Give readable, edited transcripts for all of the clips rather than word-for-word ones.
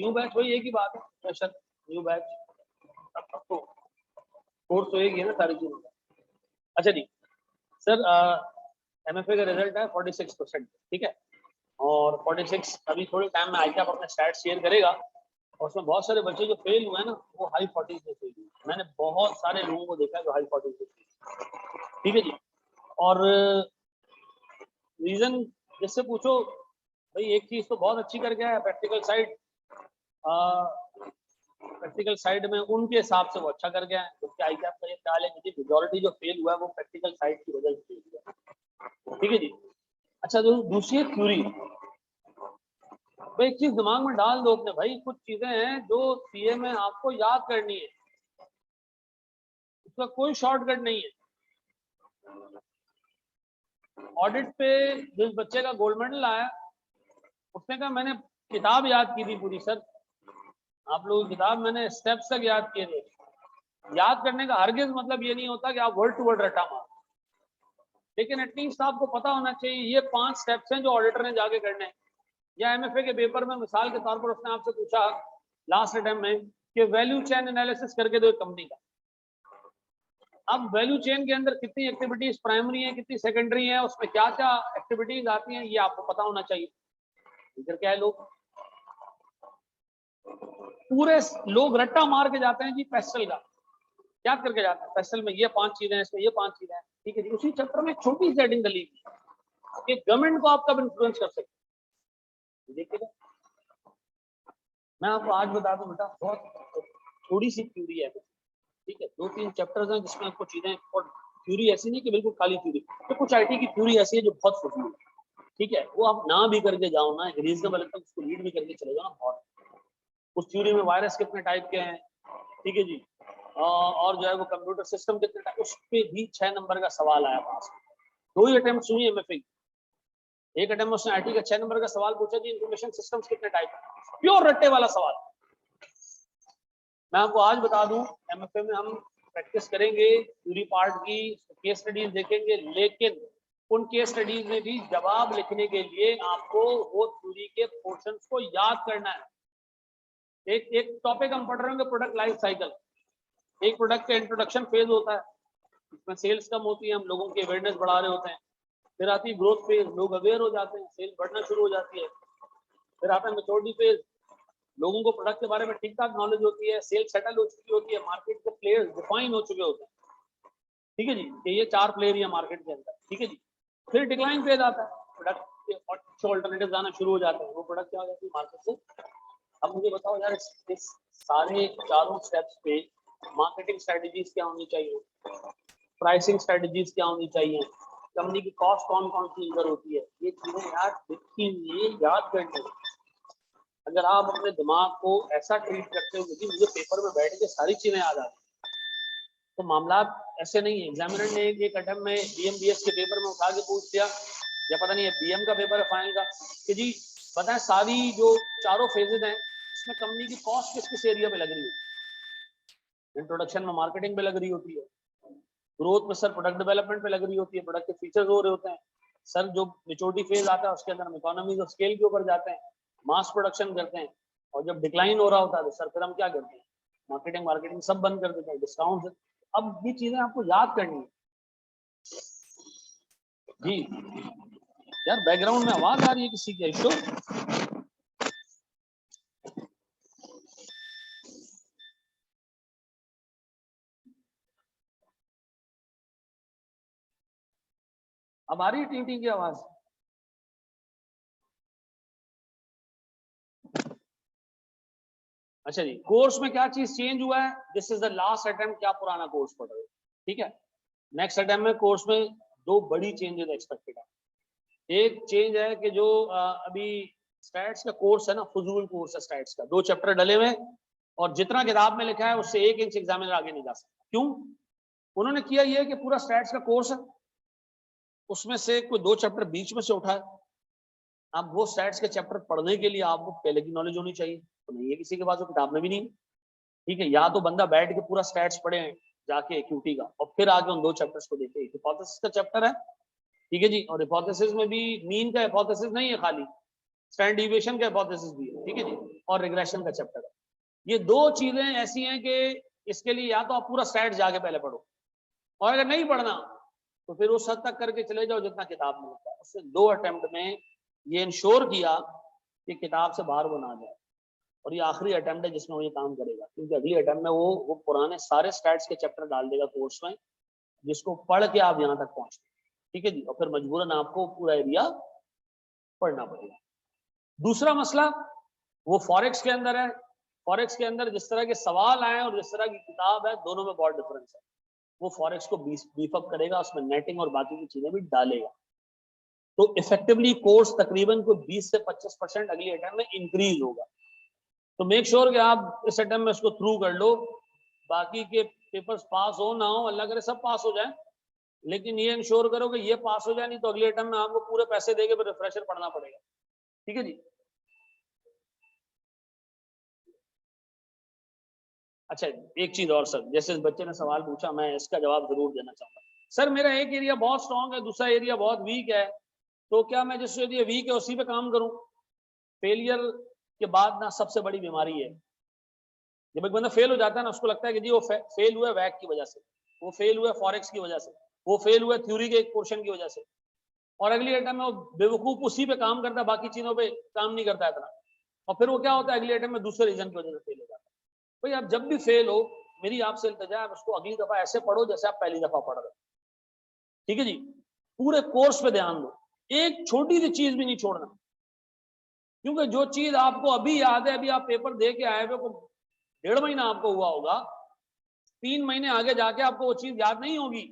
New batch वही एक ही बात है, फ्रेशर न्यू बैच तो कोर्स तो एक ही है ना सारी चीजों का। अच्छा जी सर, MFA का रिजल्ट है 46%, ठीक है, और 46 अभी थोड़े टाइम में आईकैप अपने स्टैट शेयर करेगा, और उसमें बहुत सारे बच्चे जो फेल हुए हैं ना वो हाई 40s में फेल हुए। मैंने बहुत सारे लोगों को देखा है जो हाई 40s में फेल, ठीक है जी। और रीजन जिससे पूछो भाई, एक चीज तो बहुत अच्छी करके आया प्रैक्टिकल साइड, प्रैक्टिकल साइड में उनके हिसाब से वो अच्छा कर गया है, क्योंकि आईकैप का ये ख्याल है कि मेजॉरिटी जो फेल हुआ है वो प्रैक्टिकल साइड की वजह से फेल हुआ, ठीक है जी। अच्छा जो दूसरी है थ्योरी, भाई एक चीज दिमाग में डाल दो अपने भाई, कुछ चीजें हैं जो सीए में आपको याद करनी है, उसका कोई शॉर्टकट नहीं है। ऑडिट पे जिस बच्चे का गोल्ड मेडल आया उसने कहा मैंने किताब याद की थी पूरी। सर आप लोगों की किताब मैंने स्टेप्स तक याद किए थे। याद करने का हरगिज मतलब ये नहीं होता कि आप वर्ड टू वर्ड रटा मार, लेकिन एटलीस्ट आपको पता होना चाहिए ये 5 स्टेप्स हैं जो ऑडिटर ने जाके करने हैं। या MFA के पेपर में मिसाल के तौर पर उसने आपसे पूछा लास्ट अटेम्प्ट में कि वैल्यू चेन एनालिसिस करके दो एक कंपनी का। अब वैल्यू चेन के अंदर कितनी एक्टिविटीज प्राइमरी है, कितनी सेकेंडरी है, उसमें क्या क्या एक्टिविटीज आती हैं, ये आपको पता होना चाहिए। इधर क्या है, लोग पूरे लोग रट्टा मार के जाते हैं जी पेस्टल का, याद करके जाते हैं पेस्टल में ये 5 चीजें हैं, इसमें ये 5 चीजें हैं, ठीक है जी। उसी चैप्टर में छोटी सी हेडिंग डली कि गवर्नमेंट को आप कब इन्फ्लुएंस कर सकते हैं। देखिएगा मैं आपको आज बता दूं बेटा, बहुत थोड़ी सी थ्योरी है, ठीक है, 2-3 चैप्टर्स हैं जिसमें आपको चीजें, और थ्योरी ऐसी नहीं कि बिल्कुल खाली थ्योरी, तो कुछ आईटी की थ्योरी ऐसी है जो बहुत फजूल है, ठीक है, वो आप ना भी करके जाओ ना, रीजनेबल तक उसको रीड भी करके चले जाओ ना, बहुत। उस थ्योरी में वायरस कितने टाइप के हैं, ठीक है जी, और जो है वो कंप्यूटर सिस्टम कितने टाइप, उस पे भी 6 नंबर का सवाल आया पास। 2 ही अटेम्प्ट हुई MFA की, एक अटेम्प्ट में उसने आईटी का 6 नंबर का सवाल पूछा जी इंफॉर्मेशन सिस्टम्स कितने टाइप, प्योर रट्टे वाला सवाल। मैं आपको आज बता दूं MFA में हम प्रैक्टिस करेंगे थ्योरी पार्ट की, केस स्टडीज देखेंगे, लेकिन उन केस स्टडीज में भी जवाब लिखने के लिए आपको वो थ्योरी के पोर्शंस को याद करना है। एक एक टॉपिक हम पढ़ रहे होंगे प्रोडक्ट लाइफ साइकिल, एक प्रोडक्ट का इंट्रोडक्शन फेज होता है, इसमें सेल्स कम होती है, हम लोगों की अवेयरनेस बढ़ा रहे होते हैं, फिर आती है ग्रोथ फेज, लोग अवेयर हो जाते हैं, सेल्स बढ़ना शुरू हो जाती है, फिर आता है मैच्योरिटी फेज, लोगों को प्रोडक्ट के बारे में ठीक ठाक नॉलेज होती है, सेल्स सेटल हो चुकी होती है, मार्केट के प्लेयर्स डिफाइन हो चुके होते हैं, ठीक है जी, कि ये 4 प्लेयर ही है मार्केट के अंदर, ठीक है जी। फिर डिक्लाइन फेज आता है, प्रोडक्ट के अच्छे ऑल्टरनेटिव आना शुरू हो जाते हैं, वो प्रोडक्ट क्या हो जाती है मार्केट से। अब मुझे बताओ यार, इस सारे चारों स्टेप्स पे मार्केटिंग स्ट्रेटजीज क्या होनी चाहिए, प्राइसिंग स्ट्रेटजीज क्या होनी चाहिए, कंपनी की कॉस्ट कौन कौन सी इधर होती है, ये चीजें यार लिखी हुई याद करनी। अगर आप अपने दिमाग को ऐसा ट्रीट करते हो कि मुझे पेपर में बैठ के सारी चीजें याद आती, तो मामला ऐसे नहीं है। एग्जामिनर ने एक अटेम्प्ट में BM-BS के पेपर में उठा के पूछ दिया, या पता नहीं है BM का पेपर है फाइनल का, कि जी बताएं सारी जो चारों फेजेज हैं इसमें कंपनी की कॉस्ट किस किस एरिया पे लग रही है। इंट्रोडक्शन में मार्केटिंग पे लग रही होती है, ग्रोथ में सर प्रोडक्ट डेवलपमेंट पे लग रही होती है, प्रोडक्ट के फीचर्स हो रहे होते हैं, सर जो मेच्योरिटी फेज आता है उसके अंदर हम इकोनॉमीज ऑफ स्केल के ऊपर जाते हैं, मास प्रोडक्शन करते हैं, और जब डिक्लाइन हो रहा होता है तो सर फिर हम क्या करते हैं, मार्केटिंग मार्केटिंग सब बंद कर देते हैं, डिस्काउंट। अब ये चीजें आपको याद करनी है जी। यार बैकग्राउंड में आवाज आ रही है किसी की, तो अब आ रही है टी की आवाज। अच्छा जी, कोर्स में क्या चीज चेंज हुआ है, this is the last attempt, क्या पुराना कोर्स पढ़ रहे हो, ठीक है। नेक्स्ट अटेम्प्ट में कोर्स में 2 बड़ी चेंजेस एक्सपेक्टेड है। एक चेंज है कि जो अभी स्टैट्स का कोर्स है ना, फजूल कोर्स है स्टैट्स का, 2 चैप्टर डले हुए, और जितना किताब में लिखा है उससे 1 इंच एग्जामिनर आगे नहीं जा सकता। क्यों? उन्होंने किया ये कि पूरा स्टैट्स का कोर्स है, उसमें से कोई 2 चैप्टर बीच में से उठाए। अब वो स्टैट्स के चैप्टर पढ़ने के लिए आपको पहले की नॉलेज होनी चाहिए, तो नहीं है किसी के पास, वो किताब में भी नहीं, ठीक है। या तो बंदा बैठ के पूरा स्टैट्स पढ़े जाके क्यूटी का, और फिर आके उन 2 चैप्टर्स को देखे। हिपोथेसिस का चैप्टर है, ठीक है जी, और हिपोथेसिस में भी मीन का हिपोथेसिस नहीं है खाली, स्टैंडर्ड डिविएशन का हिपोथेसिस भी है, ठीक है जी, और रिग्रेशन का चैप्टर है। ये दो चीजें ऐसी हैं कि इसके लिए या तो आप पूरा स्टैट जाके पहले पढ़ो, और अगर नहीं पढ़ना तो फिर उस हद तक करके चले जाओ जितना किताब में लिखा है। उससे 2 अटेम्प्ट में ये इंश्योर किया कि किताब से बाहर वो ना जाए, और ये आखिरी अटेम्प्ट है जिसमें वो ये काम करेगा, क्योंकि अगली अटेम्प्ट में वो पुराने सारे स्टैट्स के चैप्टर डाल देगा कोर्स में, जिसको पढ़ के आप यहाँ तक पहुंचते। ठीक है जी, और फिर मजबूरन आपको पूरा एरिया पढ़ना पड़ेगा। दूसरा मसला वो फॉरेक्स के अंदर है। फॉरेक्स के अंदर जिस तरह के सवाल आए और जिस तरह की किताब है, दोनों में बहुत डिफरेंस है। वो फॉरेक्स को बीफ अप करेगा, उसमें नेटिंग और बाकी की चीजें भी डालेगा, तो इफेक्टिवली कोर्स तकरीबन को 20 से 25% अगली अटेम्प्ट में इंक्रीज होगा। तो मेक श्योर कि आप इस अटेम्प्ट में उसको थ्रू कर लो, बाकी के पेपर्स पास हो ना हो, अल्लाह करे सब पास हो जाए, लेकिन ये इंश्योर करो कि ये पास हो जाए, नहीं तो अगले अटेम्प्ट में आपको पूरे पैसे देके फिर रिफ्रेशर पढ़ना पड़ेगा। ठीक है जी। अच्छा, एक चीज और सर, जैसे इस बच्चे ने सवाल पूछा, मैं इसका जवाब जरूर देना चाहूंगा। सर मेरा एक एरिया बहुत स्ट्रांग है, दूसरा एरिया बहुत वीक है, तो क्या मैं जिस एरिया वीक है उसी पे काम करूं? फेलियर के बाद ना सबसे बड़ी बीमारी है, जब एक बंदा फेल हो जाता है ना, उसको लगता है कि जी वो फेल हुआ वैक की वजह से, वो फेल हुआ फॉरेक्स की वजह से, वो फेल हुआ थ्योरी के एक पोर्शन की वजह से, और अगली अटेम्प्ट में वो बेवकूफ उसी पे काम करता है, बाकी चीजों पे काम नहीं करता इतना, और फिर वो क्या होता है, अगली अटेम्प्ट में दूसरे रीजन की वजह से फेल हो जाता है। भाई आप जब भी फेल हो, मेरी आपसे इल्तिजा है, उसको अगली दफा ऐसे पढ़ो जैसे आप पहली दफा पढ़ रहे। ठीक है जी, पूरे कोर्स पे ध्यान दो, एक छोटी सी चीज भी नहीं छोड़ना, क्योंकि जो चीज आपको अभी याद है, अभी आप पेपर दे के आए हुए, 1.5 महीना आपको हुआ होगा, 3 महीने आगे जाके आपको वो चीज याद नहीं होगी।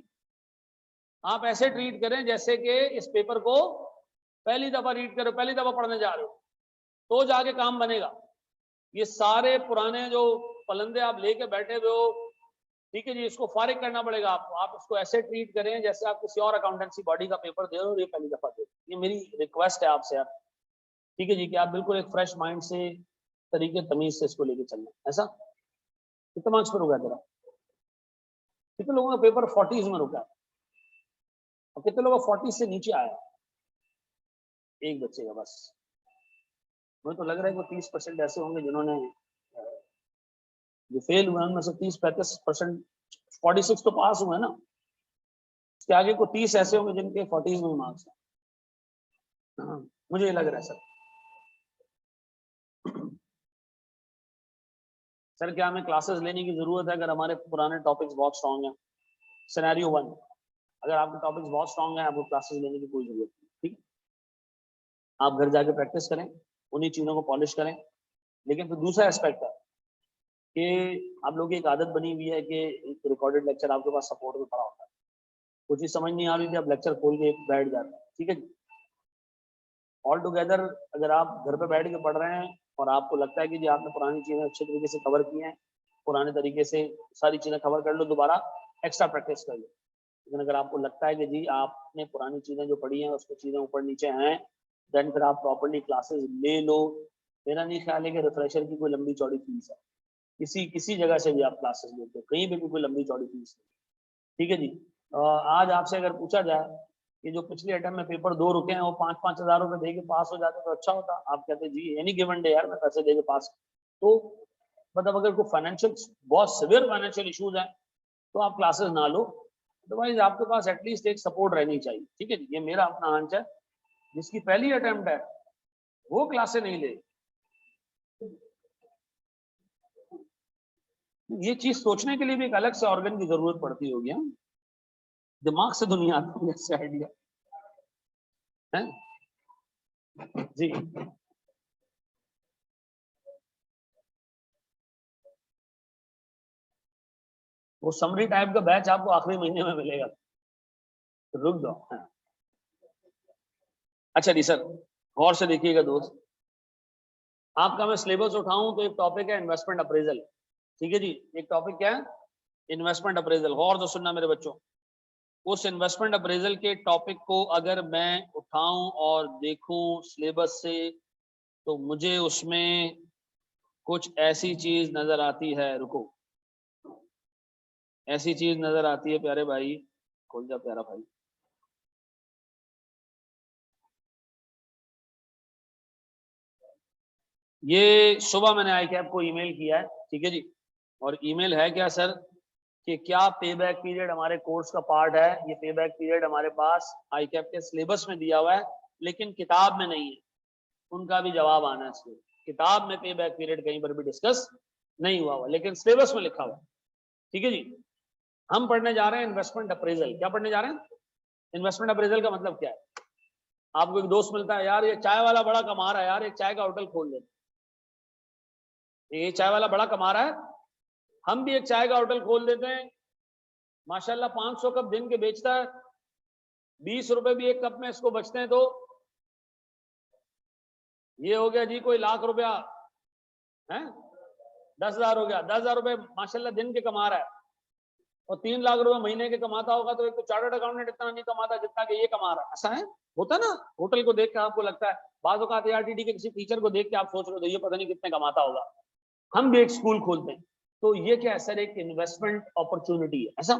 आप ऐसे ट्रीट करें जैसे कि इस पेपर को पहली दफा रीड करो, पहली दफा पढ़ने जा रहे हो, तो जाके काम बनेगा। ये सारे पुराने जो पलंदे आप लेके बैठे हुए हो, ठीक है जी, इसको फारिग करना पड़ेगा आपको। आप इसको ऐसे ट्रीट करें जैसे आप किसी और अकाउंटेंसी बॉडी का पेपर दे रहे हो, ये पहली दफा दे। ये मेरी रिक्वेस्ट है आपसे यार, ठीक है जी, कि आप बिल्कुल एक फ्रेश माइंड से, तरीके तमीज से इसको लेके चलना। ऐसा कितने मार्क्स पर रुका तेरा? कितने लोगों का पेपर 40s में रुका है, और कितने लोगों का 40 से नीचे आया? एक बच्चे का बस। मुझे तो लग रहा है कि 30% ऐसे होंगे जिन्होंने जो फेल हुए, उनमें से 30-35%, 46 तो पास हुए ना, उसके आगे को 30 ऐसे होंगे जिनके 40s में मार्क्स हैं। हाँ, मुझे ये लग रहा है सर। सर क्या हमें क्लासेस लेने की जरूरत है अगर हमारे पुराने टॉपिक्स बहुत स्ट्रांग हैं? सिनेरियो 1, अगर आपके टॉपिक्स बहुत स्ट्रांग हैं, आपको क्लासेस लेने की कोई जरूरत नहीं। ठीक, आप घर जाके प्रैक्टिस करें, उन्हीं चीजों को पॉलिश करें। लेकिन फिर दूसरा एस्पेक्ट है कि आप लोगों की एक आदत बनी हुई है कि एक रिकॉर्डेड लेक्चर आपके पास सपोर्ट में पड़ा होता है, कुछ चीज समझ नहीं आ रही थी, आप लेक्चर खोल के बैठ जाते हैं। ठीक है जी, ऑल टुगेदर अगर आप घर पे बैठ के पढ़ रहे हैं और आपको लगता है कि जी आपने पुरानी चीजें अच्छे तरीके से कवर की हैं, पुराने तरीके से सारी चीजें कवर कर लो, दोबारा एक्स्ट्रा प्रैक्टिस कर लो। लेकिन अगर आपको लगता है कि जी आपने पुरानी चीजें जो पढ़ी हैं उसको चीजें ऊपर नीचे हैं, देन फिर आप प्रॉपर्ली क्लासेस ले लो। मेरा नहीं ख्याल है कि रिफ्रेशर की कोई लंबी चौड़ी फीस है, किसी किसी जगह से भी आप क्लासेस लेते हो, कहीं भी कोई लंबी चौड़ी फीस नहीं। ठीक है जी, आज आपसे अगर पूछा जाए कि जो पिछले अटेम्प्ट में पेपर 2 रुके हैं वो 5-5 हजार रुपए दे के पास हो जाते तो अच्छा होता, आप कहते जी एनी गिवन डे यार मैं पैसे दे के पास। तो मतलब अगर कोई फाइनेंशियल, बहुत सिवियर फाइनेंशियल इश्यूज हैं, तो आप क्लासेस ना लो, अदरवाइज आपके पास एटलीस्ट एक सपोर्ट रहनी चाहिए। ठीक है जी, ये मेरा अपना आंच है। जिसकी पहली अटेम्प्ट है वो क्लासेस नहीं ले, ये चीज सोचने के लिए भी एक अलग से ऑर्गन की जरूरत पड़ती होगी। हाँ? दिमाग से दुनिया आती है ऐसे आइडिया है जी। वो समरी टाइप का बैच आपको आखिरी महीने में मिलेगा, तो रुक जाओ। हाँ। अच्छा जी सर, गौर से देखिएगा दोस्त, आपका मैं सिलेबस उठाऊं तो एक टॉपिक है इन्वेस्टमेंट अप्रेजल। ठीक है जी, एक टॉपिक क्या है? Investment appraisal. गौर से सुनना मेरे बच्चों, उस इन्वेस्टमेंट अप्रेजल के टॉपिक को अगर मैं उठाऊं और देखूं सिलेबस से, तो मुझे उसमें कुछ ऐसी चीज नजर आती है, रुको, ऐसी चीज नजर आती है प्यारे भाई, खोल जा प्यारा भाई, ये सुबह मैंने ICAP को ईमेल किया है, ठीक है जी। और ईमेल है क्या सर कि क्या पे बैक पीरियड हमारे कोर्स का पार्ट है? ये पे बैक पीरियड हमारे पास ICAP के सिलेबस में दिया हुआ है, लेकिन किताब में नहीं है। उनका भी जवाब आना है इसमें। किताब में पे बैक पीरियड कहीं पर भी डिस्कस नहीं हुआ हुआ, लेकिन सिलेबस में लिखा हुआ है, ठीक है जी। हम पढ़ने जा रहे हैं इन्वेस्टमेंट अप्रेजल। क्या पढ़ने जा रहे हैं? इन्वेस्टमेंट अप्रेजल का मतलब क्या है? आपको एक दोस्त मिलता है, यार ये चाय वाला बड़ा कमा रहा है, यार एक चाय का होटल खोल दे। ये चाय वाला बड़ा कमा रहा है, हम भी एक चाय का होटल खोल देते हैं। माशाल्लाह 500 कप दिन के बेचता है, 20 रुपए भी एक कप में इसको बचते हैं, तो ये हो गया जी कोई लाख रुपया है। 10,000 हो गया, 10,000 रुपए माशाल्लाह दिन के कमा रहा है। और 3 लाख रुपए महीने के कमाता होगा, तो एक तो चार्टर्ड अकाउंटेंट इतना नहीं कमाता जितना कि ये कमा रहा है। ऐसा है, होता ना। होटल को देख के आपको लगता है, बाज़ औक़ात ARTD के किसी टीचर को देख के आप सोच रहे हो तो ये पता नहीं कितने कमाता होगा। हम भी एक स्कूल खोलते हैं, तो ये क्या है सर, एक इन्वेस्टमेंट अपॉर्चुनिटी है ऐसा।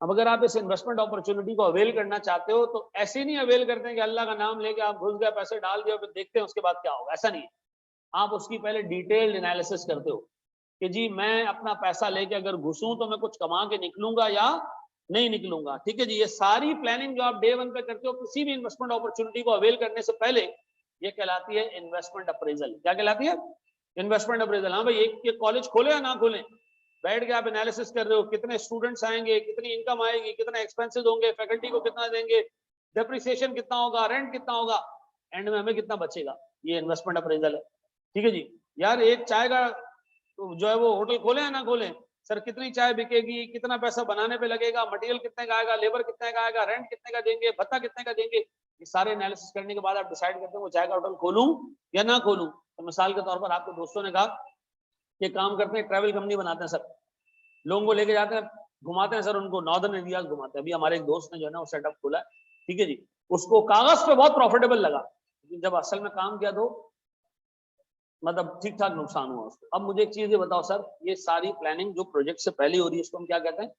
अब अगर आप इस इन्वेस्टमेंट अपॉर्चुनिटी को अवेल करना चाहते हो, तो ऐसे नहीं अवेल करते हैं कि अल्लाह का नाम लेके आप घुस गए, पैसे डाल दिया, फिर देखते हैं उसके बाद क्या होगा। ऐसा नहीं है। आप उसकी पहले डिटेल्ड एनालिसिस करते हो कि जी मैं अपना पैसा लेके अगर घुसूं तो मैं कुछ कमा के निकलूंगा या नहीं निकलूंगा, ठीक है जी। ये सारी प्लानिंग जो आप डे 1 पे करते हो किसी भी इन्वेस्टमेंट अपॉर्चुनिटी को अवेल करने से पहले, ये कहलाती है इन्वेस्टमेंट अप्रेजल। क्या कहलाती है? Investment appraisal. हाँ भाई, एक कॉलेज खोले या ना खोले, बैठ के आप एनालिसिस कर रहे हो, कितने स्टूडेंट्स आएंगे, कितनी इनकम आएगी, कितने एक्सपेंसेस होंगे, फैकल्टी को कितना देंगे, डेप्रिसिएशन कितना होगा, रेंट कितना होगा, एंड में हमें कितना बचेगा। ये इन्वेस्टमेंट अप्रेजल है, ठीक है जी। यार एक चाय का जो है वो होटल खोले या ना खोले, सर कितनी चाय बिकेगी, कितना पैसा बनाने पे लगेगा, मटेरियल कितने का आएगा, लेबर कितने का आएगा, रेंट कितने का देंगे, भत्ता कितने का देंगे। ये सारे एनालिसिस करने के बाद आप डिसाइड करते हो वो चाय का होटल खोलूं या ना खोलूं। तो मिसाल के तौर पर आपके दोस्तों ने कहा कि काम करते हैं, ट्रैवल कंपनी बनाते हैं सर, लोगों को लेके जाते हैं, घुमाते हैं सर, उनको नॉर्दर्न एरियाज घुमाते हैं। अभी हमारे एक दोस्त ने जो है ना वो सेटअप खोला है, ठीक है जी। उसको कागज पे बहुत प्रॉफिटेबल लगा, लेकिन जब असल में काम किया तो मतलब ठीक ठाक नुकसान हुआ उसको। अब मुझे एक चीज ये बताओ सर, ये सारी प्लानिंग जो प्रोजेक्ट से पहले हो रही है इसको हम क्या कहते हैं?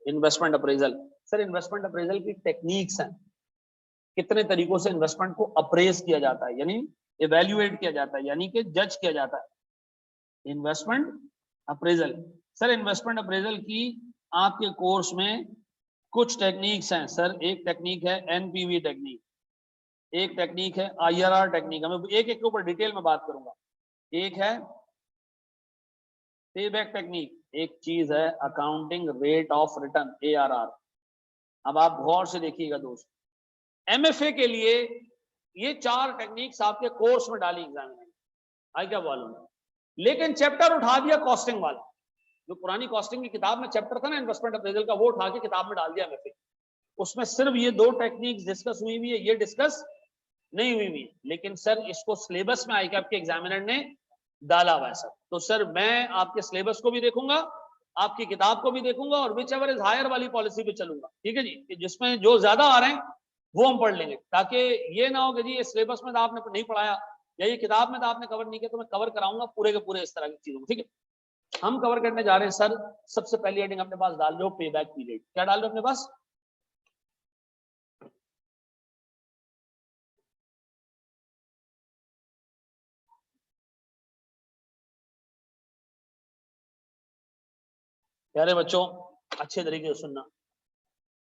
Investment appraisal. Sir investment appraisal की टेक्निक्स हैं, कितने तरीकों से इन्वेस्टमेंट को अप्रेज किया जाता है, यानी इवेल्युएट किया जाता है, यानी कि जज किया जाता है। Investment appraisal. Sir investment appraisal की आपके कोर्स में कुछ टेक्निक्स हैं सर। एक टेक्निक है NPV टेक्निक, एक टेक्निक है IRR टेक्निक। मैं एक एक के ऊपर डिटेल में बात करूंगा। एक है पे बैक टेक्निक, एक चीज है accounting rate of return ARR। अब आप गौर से देखिएगा दोस्त, MFA के लिए ये 4 टेक्निक्स आपके कोर्स में डाली एग्जाम में, आई क्या मालूम, लेकिन चैप्टर उठा दिया कॉस्टिंग वाला। जो पुरानी कॉस्टिंग की किताब में चैप्टर था ना इन्वेस्टमेंट अप्रेजल का, वो उठा के किताब में डाल दिया MFA। उसमें सिर्फ ये 2 टेक्निक्स डिस्कस हुई हुई है, ये डिस्कस नहीं हुई हुई। लेकिन सर इसको सिलेबस में ICAP के एग्जामिनर ने डाला हुआ है सर। तो सर मैं आपके सिलेबस को भी देखूंगा, आपकी किताब को भी देखूंगा, और विच एवर इज हायर वाली पॉलिसी पे चलूंगा, ठीक है जी। कि जिसमें जो ज्यादा आ रहे हैं वो हम पढ़ लेंगे, ताकि ये ना हो कि जी ये सिलेबस में तो आपने नहीं पढ़ाया या ये किताब में तो आपने कवर नहीं किया, तो मैं कवर कराऊंगा पूरे के पूरे इस तरह की चीजों को, ठीक है। हम कवर करने जा रहे हैं सर, सबसे पहली हेडिंग अपने पास डाल लो पे बैक पीरियड। क्या डाल रहे हो अपने पास? प्यारे बच्चों अच्छे तरीके से सुनना।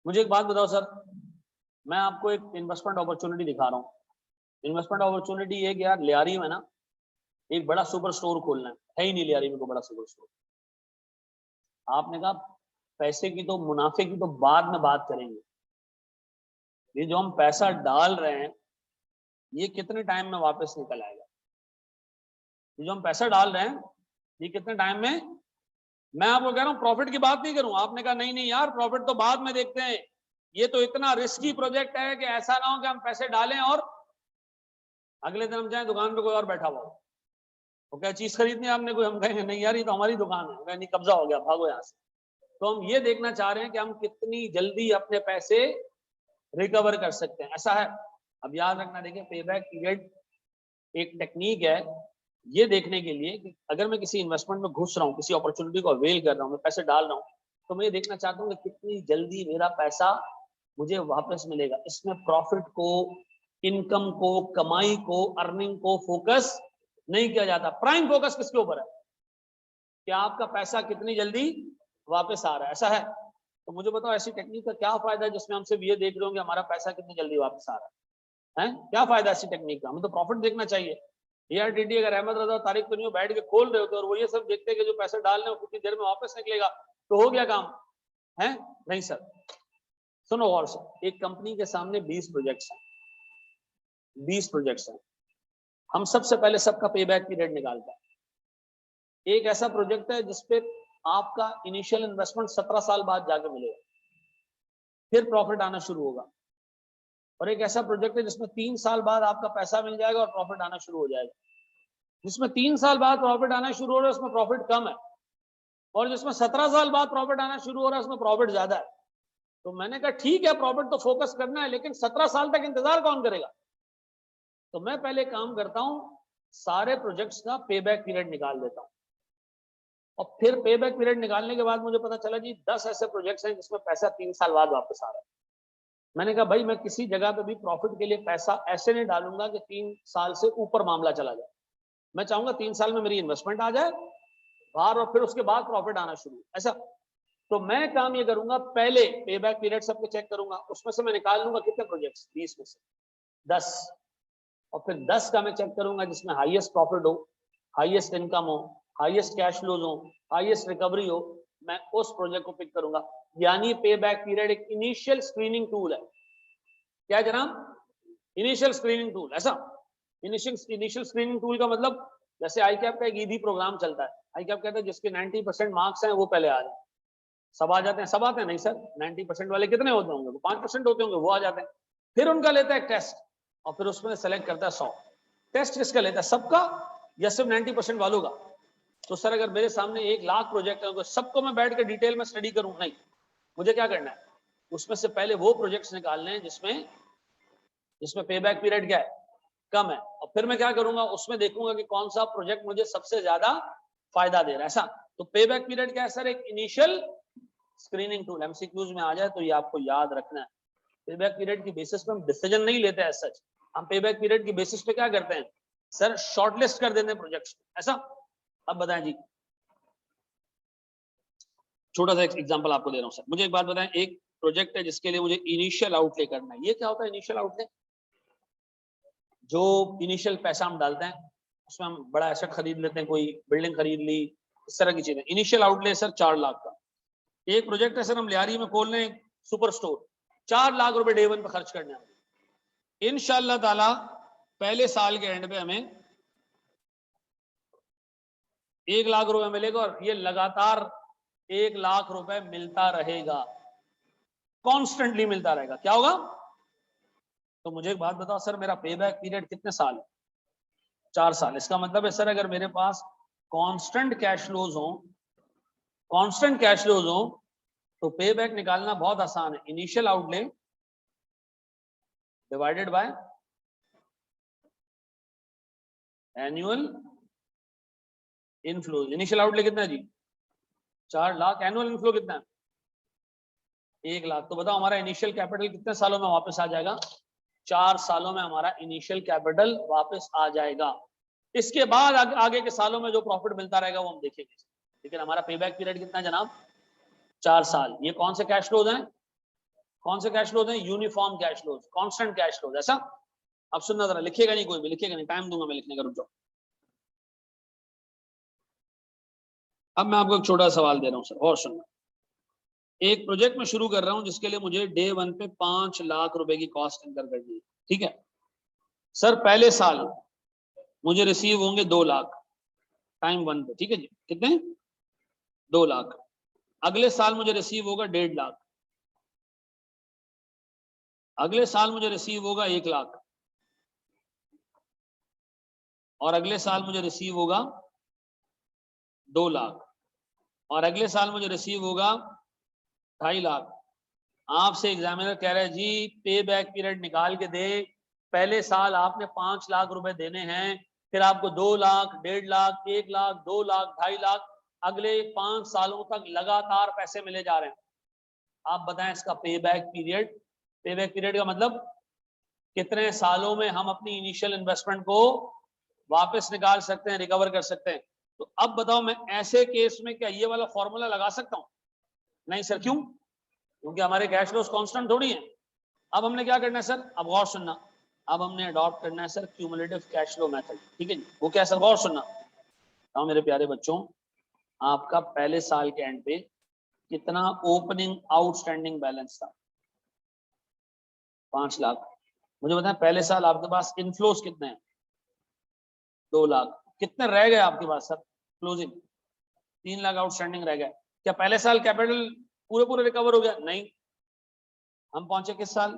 मुझे एक बात बताओ सर, मैं आपको एक इन्वेस्टमेंट अपॉर्चुनिटी दिखा रहा हूँ। इन्वेस्टमेंट अपॉर्चुनिटी ये कि यार लियारी में ना एक बड़ा सुपर स्टोर खोलना है ही नहीं लियारी में कोई बड़ा सुपर स्टोर। आपने कहा पैसे की तो, मुनाफे की तो बाद में बात करेंगे, ये जो हम पैसा डाल रहे हैं ये कितने टाइम में वापस निकल आएगा। ये जो हम पैसा डाल रहे हैं ये कितने टाइम में, मैं आपको कह रहा हूँ प्रॉफिट की बात नहीं करूं। आपने कहा नहीं नहीं यार प्रॉफिट तो बाद में देखते हैं, ये तो इतना रिस्की प्रोजेक्ट है कि ऐसा ना हो कि हम पैसे डालें और अगले दिन हम जाए दुकान पे कोई और बैठा हुआ हो, तो क्या चीज खरीदनी है आपने कोई, हम कहेंगे नहीं यार ये तो हमारी दुकान है, नहीं कब्जा हो गया भागो यहाँ से। तो हम ये देखना चाह रहे हैं कि हम कितनी जल्दी अपने पैसे रिकवर कर सकते हैं, ऐसा है। अब याद रखना, देखिए पे बैक पीरियड एक टेक्निक है ये देखने के लिए कि अगर मैं किसी इन्वेस्टमेंट में घुस रहा हूँ, किसी अपॉर्चुनिटी को अवेल कर रहा हूँ, मैं पैसे डाल रहा हूँ, तो मैं ये देखना चाहता हूँ कि कितनी जल्दी मेरा पैसा मुझे वापस मिलेगा। इसमें प्रॉफिट को, इनकम को, कमाई को, अर्निंग को फोकस नहीं किया जाता। प्राइम फोकस किसके ऊपर है कि आपका पैसा कितनी जल्दी वापस आ रहा है, ऐसा है। तो मुझे बताओ ऐसी टेक्निक का क्या फायदा है जिसमें हम सिर्फ ये देख रहे होंगे हमारा पैसा कितनी जल्दी वापस आ रहा है? क्या फायदा ऐसी टेक्निक का? हमें तो प्रॉफिट देखना चाहिए। ARTT अगर अहमद रजा तारिक तो नहीं बैठ के खोल रहे होते और वो ये सब देखते कि जो पैसे डाल रहे हो कितनी देर में वापस निकलेगा तो हो गया काम है? नहीं सर। सुनो और से, एक कंपनी के सामने 20 प्रोजेक्ट्स हैं, 20 प्रोजेक्ट्स हैं। हम सबसे पहले सबका पे बैक पीरियड निकालते हैं। एक ऐसा प्रोजेक्ट है जिसपे आपका इनिशियल इन्वेस्टमेंट 17 साल बाद जाके मिलेगा, फिर प्रॉफिट आना शुरू होगा। और एक ऐसा प्रोजेक्ट है जिसमें 3 साल बाद आपका पैसा मिल जाएगा और प्रॉफिट आना शुरू हो जाएगा। जिसमें 3 साल बाद प्रॉफिट आना शुरू हो रहा है उसमें प्रॉफिट कम है, और जिसमें 17 साल बाद प्रॉफिट आना शुरू हो रहा है उसमें प्रॉफिट ज्यादा है। तो मैंने कहा ठीक है प्रॉफिट तो फोकस करना है, लेकिन 17 साल तक इंतजार कौन करेगा? तो मैं पहले काम करता हूं, सारे प्रोजेक्ट्स का पे बैक पीरियड निकाल देता हूं। और फिर पे बैक पीरियड निकालने के बाद मुझे पता चला जी 10 ऐसे प्रोजेक्ट्स हैं जिसमें पैसा 3 साल बाद वापस आ रहा है। मैंने कहा भाई मैं किसी जगह पे भी प्रॉफिट के लिए पैसा ऐसे नहीं डालूंगा कि 3 साल से ऊपर मामला चला जाए। मैं चाहूंगा 3 साल में मेरी इन्वेस्टमेंट आ जाए बाहर और फिर उसके बाद प्रॉफिट आना शुरू, ऐसा। तो मैं काम ये करूंगा, पहले पे बैक पीरियड सबके चेक करूंगा, उसमें से मैं निकाल लूंगा कितने प्रोजेक्ट्स, 20 में से 10, और फिर 10 का मैं चेक करूंगा जिसमें हाईएस्ट प्रॉफिट हो, हाईएस्ट इनकम हो, हाईएस्ट कैश फ्लोज हो, हाईएस्ट रिकवरी हो, मैं उस प्रोजेक्ट को पिक करूंगा। यानी पे बैक पीरियड एक इनिशियल स्क्रीनिंग टूल है। क्या जनाब? इनिशियल स्क्रीनिंग टूल, ऐसा। इनिशियल स्क्रीनिंग टूल का मतलब जैसे ICAP का एक ईदी प्रोग्राम चलता है। ICAP कहता है जिसके 90% मार्क्स हैं वो पहले आ जाए। सब आ जाते हैं? सब आते हैं? नहीं सर, 90% वाले कितने होते होंगे? वो 5% होते होंगे, वो आ जाते हैं। फिर उनका लेता है टेस्ट और फिर उसमें सेलेक्ट करता है 100। टेस्ट किसका लेता है, सबका या सिर्फ 90% वालों का? तो सर अगर मेरे सामने 1 लाख प्रोजेक्ट है तो सबको मैं बैठ के डिटेल में स्टडी करूं? नहीं, मुझे क्या करना है, उसमें से पहले वो प्रोजेक्ट्स निकालने हैं जिसमें पे बैक पीरियड क्या है, कम है। और फिर मैं क्या करूंगा, उसमें देखूंगा कि कौन सा प्रोजेक्ट मुझे सबसे ज्यादा फायदा दे रहा है, ऐसा। तो पे बैक पीरियड क्या है सर? एक इनिशियल स्क्रीनिंग टूल। MCQs में आ जाए तो ये आपको याद रखना है। पे बैक पीरियड की बेसिस पे हम डिसीजन नहीं लेते हैं सच, हम पे बैक पीरियड की बेसिस पे क्या करते हैं सर, शॉर्टलिस्ट कर देते हैं प्रोजेक्ट्स, ऐसा। अब बताएं जी, छोटा सा एग्जांपल आपको दे रहा हूं सर। मुझे एक बात बताएं, एक प्रोजेक्ट है जिसके लिए मुझे इनिशियल आउटले करना है। ये क्या होता है इनिशियल आउटले? जो इनिशियल पैसा हम डालते हैं उसमें हम बड़ा एसेट खरीद लेते हैं, कोई बिल्डिंग खरीद ली, इस तरह की चीजें। इनिशियल आउटले सर 4 लाख का। एक प्रोजेक्ट है सर, हम लियारी में खोल रहे हैं सुपर स्टोर, 4 लाख रुपए डे 1 पे खर्च करने हैं। इंशाअल्लाह ताला पहले साल के एंड पे हमें 1 लाख रुपए मिलेगा और ये लगातार 1 लाख रुपए मिलता रहेगा, कॉन्स्टेंटली मिलता रहेगा। क्या होगा? तो मुझे एक बात बताओ सर, मेरा पे बैक पीरियड कितने साल है? 4 साल। इसका मतलब है सर अगर मेरे पास कांस्टेंट कैश फ्लोज हो, कांस्टेंट कैश फ्लोज हो तो पे बैक निकालना बहुत आसान है। Initial outlay divided by annual inflows. Initial outlay कितना है जी? 4 लाख। एनुअल इनफ्लो कितना है? 1 लाख। तो बताओ हमारा इनिशियल कैपिटल कितने सालों में वापस आ जाएगा? 4 सालों में हमारा इनिशियल कैपिटल वापस आ जाएगा। इसके बाद आगे के सालों में जो प्रॉफिट मिलता रहेगा वो हम देखेंगे, लेकिन हमारा पे बैक पीरियड कितना है जनाब? 4 साल। ये कौन से कैश फ्लोज हैं? कौन से कैश फ्लोज हैं? Uniform cash flows, constant cash flows, ऐसा। अब सुनना जरा, लिखिएगा नहीं कोई भी, लिखिएगा नहीं, टाइम दूंगा मैं लिखने का, रुक जाओ। अब मैं आपको एक छोटा सवाल दे रहा हूं सर, और सुनना। एक प्रोजेक्ट में शुरू कर रहा हूं जिसके लिए मुझे डे 1 पे 5 लाख रुपए की कॉस्ट इंकर करनी है, ठीक है सर। पहले साल मुझे रिसीव होंगे 2 लाख टाइम 1 पे, ठीक है जी। कितने? 2 लाख। अगले साल मुझे रिसीव होगा 1.5 लाख। अगले साल मुझे रिसीव होगा 1 लाख। और अगले साल मुझे रिसीव होगा 2 लाख। और अगले साल मुझे रिसीव होगा 2.5 लाख। आपसे एग्जामिनर कह रहा है जी पे बैक पीरियड निकाल के दे, पहले साल आपने 5 लाख रुपए देने हैं, फिर आपको 2 लाख, 1.5 लाख, 1 लाख, 2 लाख, 2.5 लाख, अगले 5 सालों तक लगातार पैसे मिले जा रहे हैं। आप बताएं इसका पे बैक पीरियड। पे बैक पीरियड का मतलब कितने सालों में हम अपनी इनिशियल इन्वेस्टमेंट को वापस निकाल सकते हैं, रिकवर कर सकते हैं। तो अब बताओ मैं ऐसे केस में क्या ये वाला फॉर्मूला लगा सकता हूं? नहीं सर, क्यों? क्योंकि हमारे कैश फ्लोस कांस्टेंट थोड़ी है। अब हमने क्या करना है सर, अब गौर सुनना, अब हमने अडॉप्ट करना है sir cumulative cash flow method. ठीक है जी, वो क्या सर, गौर सुनना। तो मेरे प्यारे बच्चों, आपका पहले साल के एंड पे कितना ओपनिंग आउटस्टैंडिंग बैलेंस था? 5 लाख। मुझे बताएं पहले साल आपके पास इनफ्लोस कितने हैं? 2 लाख। कितने रह गए आपके पास सर क्लोजिंग? 3 लाख आउटस्टैंडिंग रह गए। क्या पहले साल कैपिटल पूरे पूरे रिकवर हो गया? नहीं। हम पहुंचे किस साल?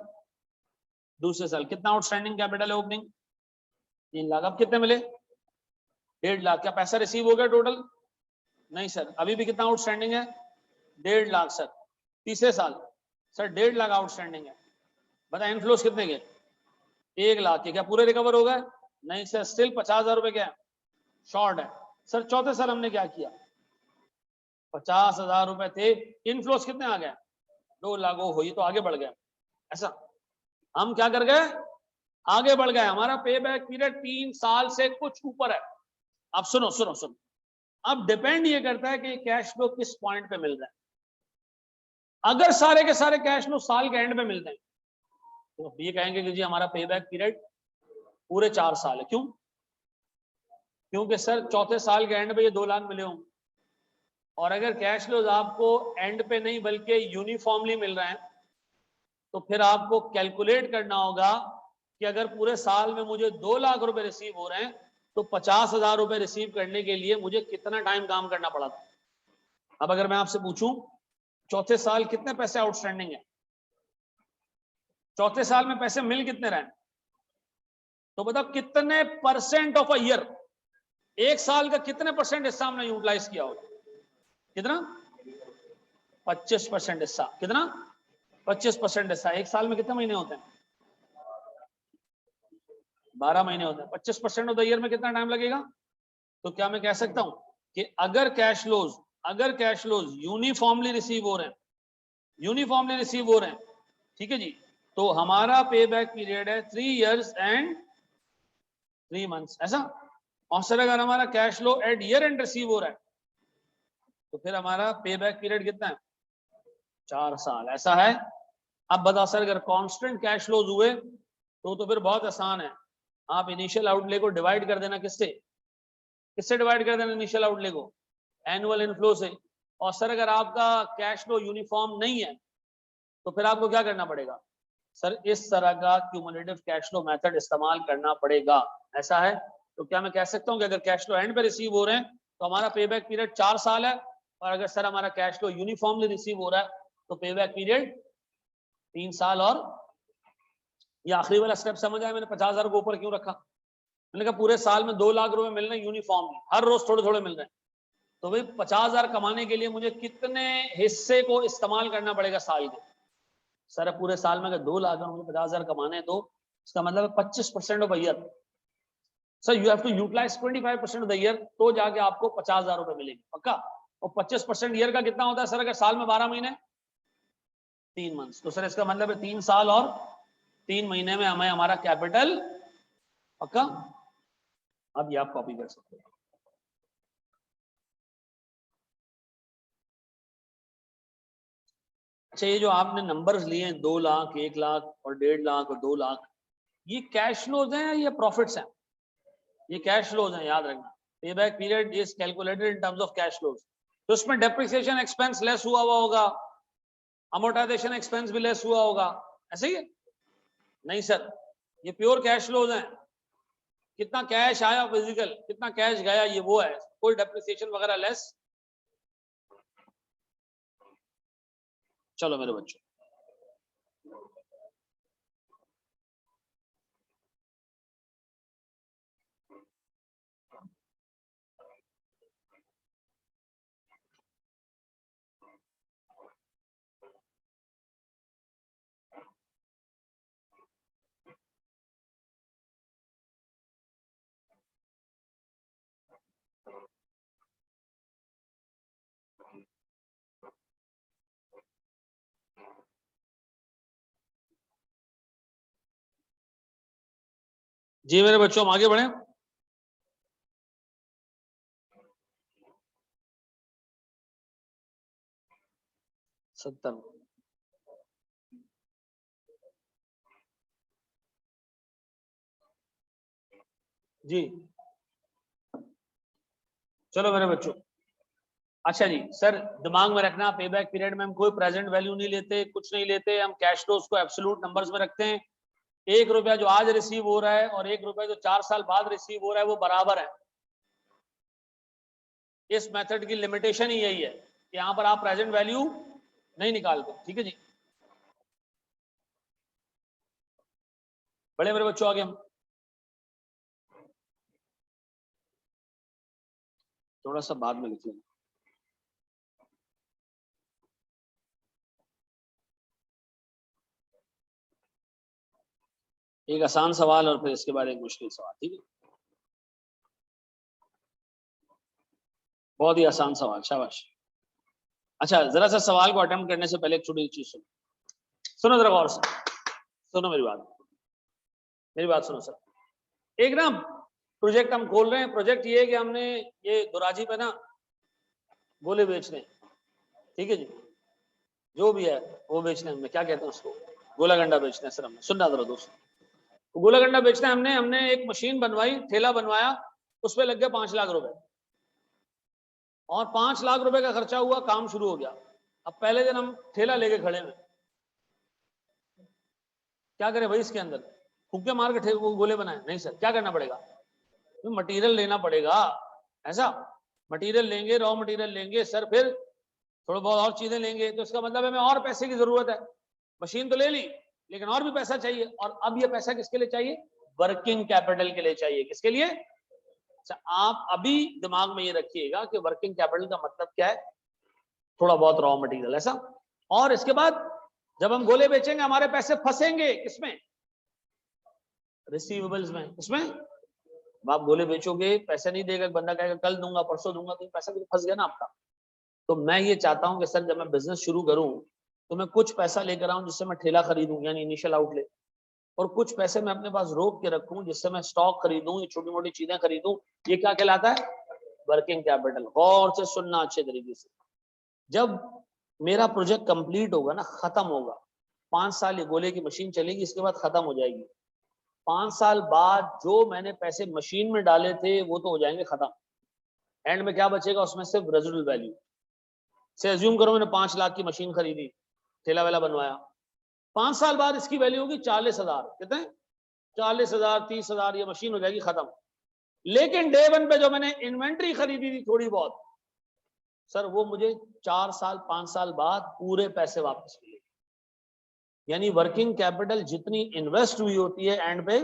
दूसरे साल। कितना आउटस्टैंडिंग कैपिटल है ओपनिंग? 3 लाख। अब कितने मिले? 1.5 लाख। क्या पैसा रिसीव हो गया टोटल? नहीं सर, अभी भी कितना आउटस्टैंडिंग है? 1.5 लाख सर। तीसरे साल सर 1.5 लाख आउटस्टैंडिंग है। बता इनफ्लोस कितने के? 1 लाख के। क्या पूरे रिकवर हो गए? नहीं सर, स्टिल 50,000 रुपए क्या शॉर्ट है। सर चौथे साल हमने क्या किया? 50,000 रुपए थे, इनफ्लोस कितने आ गए? 2 लाख। हो ही तो आगे बढ़ गया। ऐसा हम क्या कर गए? आगे बढ़ गए। हमारा पे बैक पीरियड 3 साल से कुछ ऊपर है। अब सुनो सुनो सुनो, अब डिपेंड ये करता है कि कैश फ्लो किस पॉइंट पे मिल रहा है। अगर सारे के सारे कैश फ्लो साल के एंड में मिलते हैं तो ये कहेंगे कि जी हमारा पे बैक पीरियड पूरे 4 साल है। क्यों? क्योंकि सर चौथे साल के एंड पे ये 2 लाख मिले होंगे, और अगर कैश फ्लोज आपको एंड पे नहीं बल्कि यूनिफॉर्मली मिल रहे हैं तो फिर आपको कैलकुलेट करना होगा कि अगर पूरे साल में मुझे 2 लाख रुपए रिसीव हो रहे हैं तो 50,000 रुपए रिसीव करने के लिए मुझे कितना टाइम काम करना पड़ा था। अब अगर मैं आपसे पूछूं चौथे साल कितने पैसे आउटस्टैंडिंग है, चौथे साल में पैसे मिल कितने रहे, तो बताओ कितने परसेंट ऑफ अ ईयर, एक साल का कितने परसेंट हिस्सा हमने यूटिलाइज किया होगा? कितना? 25% हिस्सा। कितना? 25% हिस्सा। एक साल में कितने महीने होते हैं? 12 महीने होते हैं। 25% ऑफ द ईयर में कितना टाइम लगेगा? तो क्या मैं कह सकता हूं कि अगर कैश फ्लोज यूनिफॉर्मली रिसीव हो रहे हैं, यूनिफॉर्मली रिसीव हो रहे हैं, ठीक है जी, तो हमारा पे बैक पीरियड है 3 इयर्स एंड 3 मंथ्स। ऐसा। और सर अगर हमारा cash flow at year end receive हो रहा है तो फिर हमारा पे बैक पीरियड कितना है? 4 साल। ऐसा है। अब बता सर अगर कांस्टेंट कैश फ्लोज हुए तो फिर बहुत आसान है। आप इनिशियल आउटले को डिवाइड कर देना। किससे? किससे डिवाइड कर देना इनिशियल आउटले को? एनुअल इनफ्लो से। और सर अगर आपका कैश फ्लो यूनिफॉर्म नहीं है तो फिर आपको क्या करना पड़ेगा? सर इस तरह का क्यूमुलेटिव कैश फ्लो मेथड इस्तेमाल करना पड़ेगा। ऐसा है। तो क्या मैं कह सकता हूं कि अगर कैश फ्लो एंड पे रिसीव हो रहे हैं तो हमारा पे बैक पीरियड 4 साल है, और अगर सर हमारा कैश फ्लो यूनिफॉर्मली रिसीव हो रहा है तो पे बैक पीरियड 3 साल। और ये आखिरी वाला स्टेप समझ आया? मैंने 50,000 को ऊपर क्यों रखा? मैंने कहा पूरे साल में 2 लाख रुपए मिल रहे हैं यूनिफॉर्मली, हर रोज थोड़े थोड़े मिल रहे हैं, तो भाई 50,000 कमाने के लिए मुझे कितने हिस्से को इस्तेमाल करना पड़ेगा साल के? सर पूरे साल में अगर 2 लाख और मुझे 50,000 कमाने हैं तो इसका मतलब है 25% of year. Sir you have to utilize 25% of the year, तो जाके आपको 50,000 रुपए मिलेंगे पक्का। और 25% ईयर का कितना होता है सर? अगर साल में 12 महीने, 3 मंथ्स, तो सर इसका मतलब है 3 साल और 3 महीने में हमें हमारा कैपिटल पक्का। अब ये आप कॉपी कर सकते हो। अच्छा, ये जो आपने नंबर्स लिए हैं 2 लाख, 1 लाख और 1.5 लाख और 2 लाख, ये कैश फ्लोज हैं या ये प्रॉफिट्स हैं? ये कैश फ्लोज हैं, याद रखना। पे back period is calculated in terms of cash flows. तो इसमें डेप्रिसिएशन एक्सपेंस लेस हुआ होगा, अमोर्टाइजेशन एक्सपेंस भी लेस हुआ होगा, ऐसे ही है? नहीं सर, ये प्योर कैश फ्लोज हैं। कितना कैश आया फिजिकल, कितना कैश गया, ये वो है। कोई डेप्रिसिएशन वगैरह लेस। चलो मेरे बच्चों, जी मेरे बच्चों हम आगे बढ़े। 70 जी। चलो मेरे बच्चों, अच्छा जी सर, दिमाग में रखना पे बैक पीरियड में हम कोई प्रेजेंट वैल्यू नहीं लेते, कुछ नहीं लेते, हम कैश फ्लोज को एब्सोल्यूट नंबर्स में रखते हैं। 1 रुपया जो आज रिसीव हो रहा है और 1 रुपया जो 4 साल बाद रिसीव हो रहा है वो बराबर है। इस मेथड की लिमिटेशन ही यही है कि यहां पर आप प्रेजेंट वैल्यू नहीं निकालते। ठीक है जी, बड़े मेरे बच्चों आगे हम थोड़ा सा बाद में लिख लेंगे। एक आसान सवाल और फिर इसके बाद एक मुश्किल सवाल। ठीक है, बहुत ही आसान सवाल, शाबाश। अच्छा, जरा सा सवाल को अटेम्प्ट करने से पहले एक छोटी चीज सुनो, सुनो जरा गौर से, सुनो मेरी बात सुनो सर। एक ना प्रोजेक्ट हम खोल रहे हैं। प्रोजेक्ट ये है कि हमने ये दुराजी पे ना गोले बेचने, ठीक है जी, जो भी है वो बेचने, हमने क्या कहते हैं उसको, गोला गंडा बेचना है सर। हमने सुनना जरा दोस्तों, तो गोला गंडा बेचना है हमने एक मशीन बनवाई, ठेला बनवाया, उस पर लग गया 5 लाख रुपए, और 5 लाख रुपए का खर्चा हुआ, काम शुरू हो गया। अब पहले दिन हम ठेला लेके खड़े हैं, क्या करें भाई, इसके अंदर फुक्के मार के वो गोले बनाए? नहीं सर, क्या करना पड़ेगा, तो मटेरियल लेना पड़ेगा। ऐसा मटेरियल लेंगे, रॉ मटेरियल लेंगे सर, फिर थोड़ा बहुत और चीजें लेंगे, तो इसका मतलब हमें और पैसे की जरूरत है। मशीन तो ले ली, लेकिन और भी पैसा चाहिए, और अब ये पैसा किसके लिए चाहिए, वर्किंग कैपिटल के लिए चाहिए। किसके लिए? अच्छा, आप अभी दिमाग में ये रखिएगा कि वर्किंग कैपिटल का मतलब क्या है, थोड़ा बहुत रॉ मटेरियल, ऐसा। और इसके बाद जब हम गोले बेचेंगे, हमारे पैसे फंसेंगे किसमें, रिसीवेबल्स में। किसमें? आप गोले बेचोगे, पैसे नहीं देगा, बंदा कहेगा कल दूंगा, परसों दूंगा, तो पैसा भी फंस गया ना आपका। तो मैं ये चाहता हूं कि सर जब मैं बिजनेस शुरू करूं तो मैं कुछ पैसा लेकर आऊं जिससे मैं ठेला खरीदूं, यानी इनिशियल आउटलेट, और कुछ पैसे मैं अपने पास रोक के रखूं जिससे मैं स्टॉक खरीदूं, ये छोटी मोटी चीजें खरीदूं। ये क्या कहलाता है, वर्किंग कैपिटल। गौर से सुनना अच्छे तरीके से। जब मेरा प्रोजेक्ट कंप्लीट होगा ना, खत्म होगा, 5 साल ये गोले की मशीन चलेगी, इसके बाद खत्म हो जाएगी। 5 साल बाद जो मैंने पैसे मशीन में डाले थे वो तो हो जाएंगे खत्म। एंड में क्या बचेगा, उसमें सिर्फ रेजिडुअल वैल्यू। से अज्यूम करो मैंने 5 लाख की मशीन खरीदी, ठेला वेला बनवाया, 5 साल बाद इसकी वैल्यू होगी 40,000। कितने? 40,000, 30,000, ये मशीन हो जाएगी खत्म। लेकिन डे 1 पे जो मैंने इन्वेंट्री खरीदी थी थोड़ी बहुत, सर वो मुझे 4 साल 5 साल बाद पूरे पैसे वापस मिलेंगे। यानी वर्किंग कैपिटल जितनी इन्वेस्ट हुई होती है, एंड पे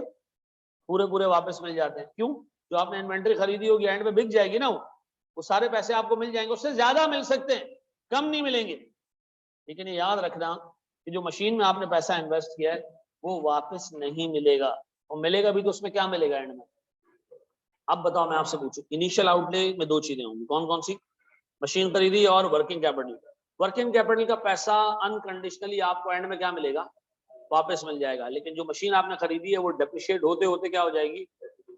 पूरे पूरे वापस मिल जाते हैं। क्यों? जो आपने इन्वेंट्री खरीदी होगी एंड पे बिक जाएगी ना, वो सारे पैसे आपको मिल जाएंगे, उससे ज्यादा मिल सकते हैं, कम नहीं मिलेंगे। लेकिन ये याद रखना कि जो मशीन में आपने पैसा इन्वेस्ट किया है वो वापस नहीं मिलेगा, और मिलेगा भी तो उसमें क्या मिलेगा एंड में। अब बताओ, मैं आपसे पूछूं, इनिशियल आउटले में 2 चीजें होंगी, कौन कौन सी? मशीन खरीदी और वर्किंग कैपिटल। वर्किंग कैपिटल का पैसा अनकंडीशनली आपको एंड में क्या मिलेगा, वापस मिल जाएगा। लेकिन जो मशीन आपने खरीदी है वो डेप्रिशिएट होते होते क्या हो जाएगी,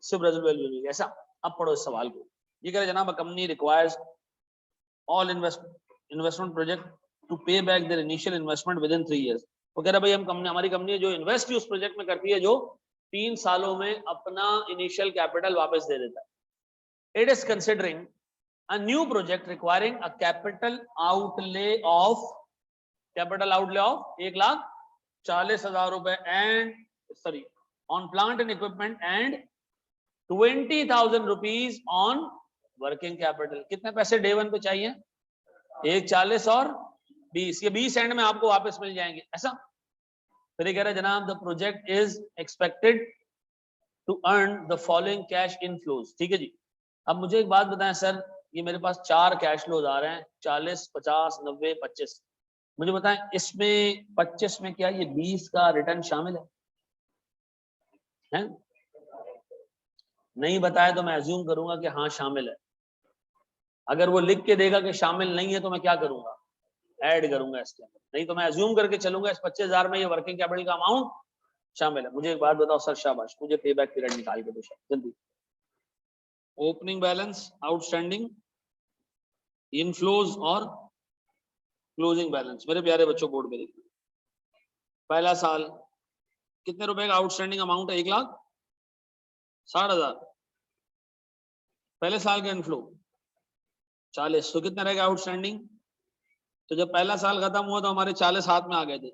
सिर्फ रेजिडुअल वैल्यू मिलेगी। ऐसा। अब पढ़ो इस सवाल को। ये कह रहे जनाब, company requires all investment project to pay back their initial investment within 3 years। वो कह रहा भाई हमारी कंपनी जो इन्वेस्ट उस प्रोजेक्ट में करती है, जो 3 सालों में अपना इनिशियल कैपिटल वापस दे देता है। It is considering a new project requiring a capital outlay of 1,40,000 रुपए and sorry on plant and equipment and 20,000 rupees on working capital. कितने पैसे डे 1 पे चाहिए? 1,40 और 20, ये 20 एंड में आपको वापस मिल जाएंगे। ऐसा। फिर कह रहे जनाब, the project is expected to earn the following cash inflows. ठीक है जी। अब मुझे एक बात बताएं सर, ये मेरे पास 4 कैश फ्लोज आ रहे हैं, 40, 50, 90, 25। मुझे बताएं इसमें 25 में क्या ये 20 का रिटर्न शामिल है? नहीं बताया तो मैं अज्यूम करूंगा कि हाँ शामिल है। अगर वो लिख के देगा कि शामिल नहीं है तो मैं क्या करूंगा, ऐड करूंगा इसके अंदर। नहीं तो मैं अज्यूम करके चलूंगा इस 25,000 में ये वर्किंग कैपिटल का अमाउंट शामिल है। मुझे एक बात बताओ सर, शाबाश, मुझे पे बैक पीरियड निकाल के दो जल्दी। ओपनिंग बैलेंस, आउटस्टैंडिंग, इनफ्लोज और क्लोजिंग बैलेंस मेरे प्यारे बच्चों बोर्ड पे देखिए, पहला साल कितने रुपए का आउटस्टैंडिंग अमाउंट है? 1,60,000। पहले साल का इनफ्लो 40, तो कितना रहेगा आउटस्टैंडिंग? तो जब पहला साल खत्म हुआ तो हमारे 40 हाथ में आ गए थे,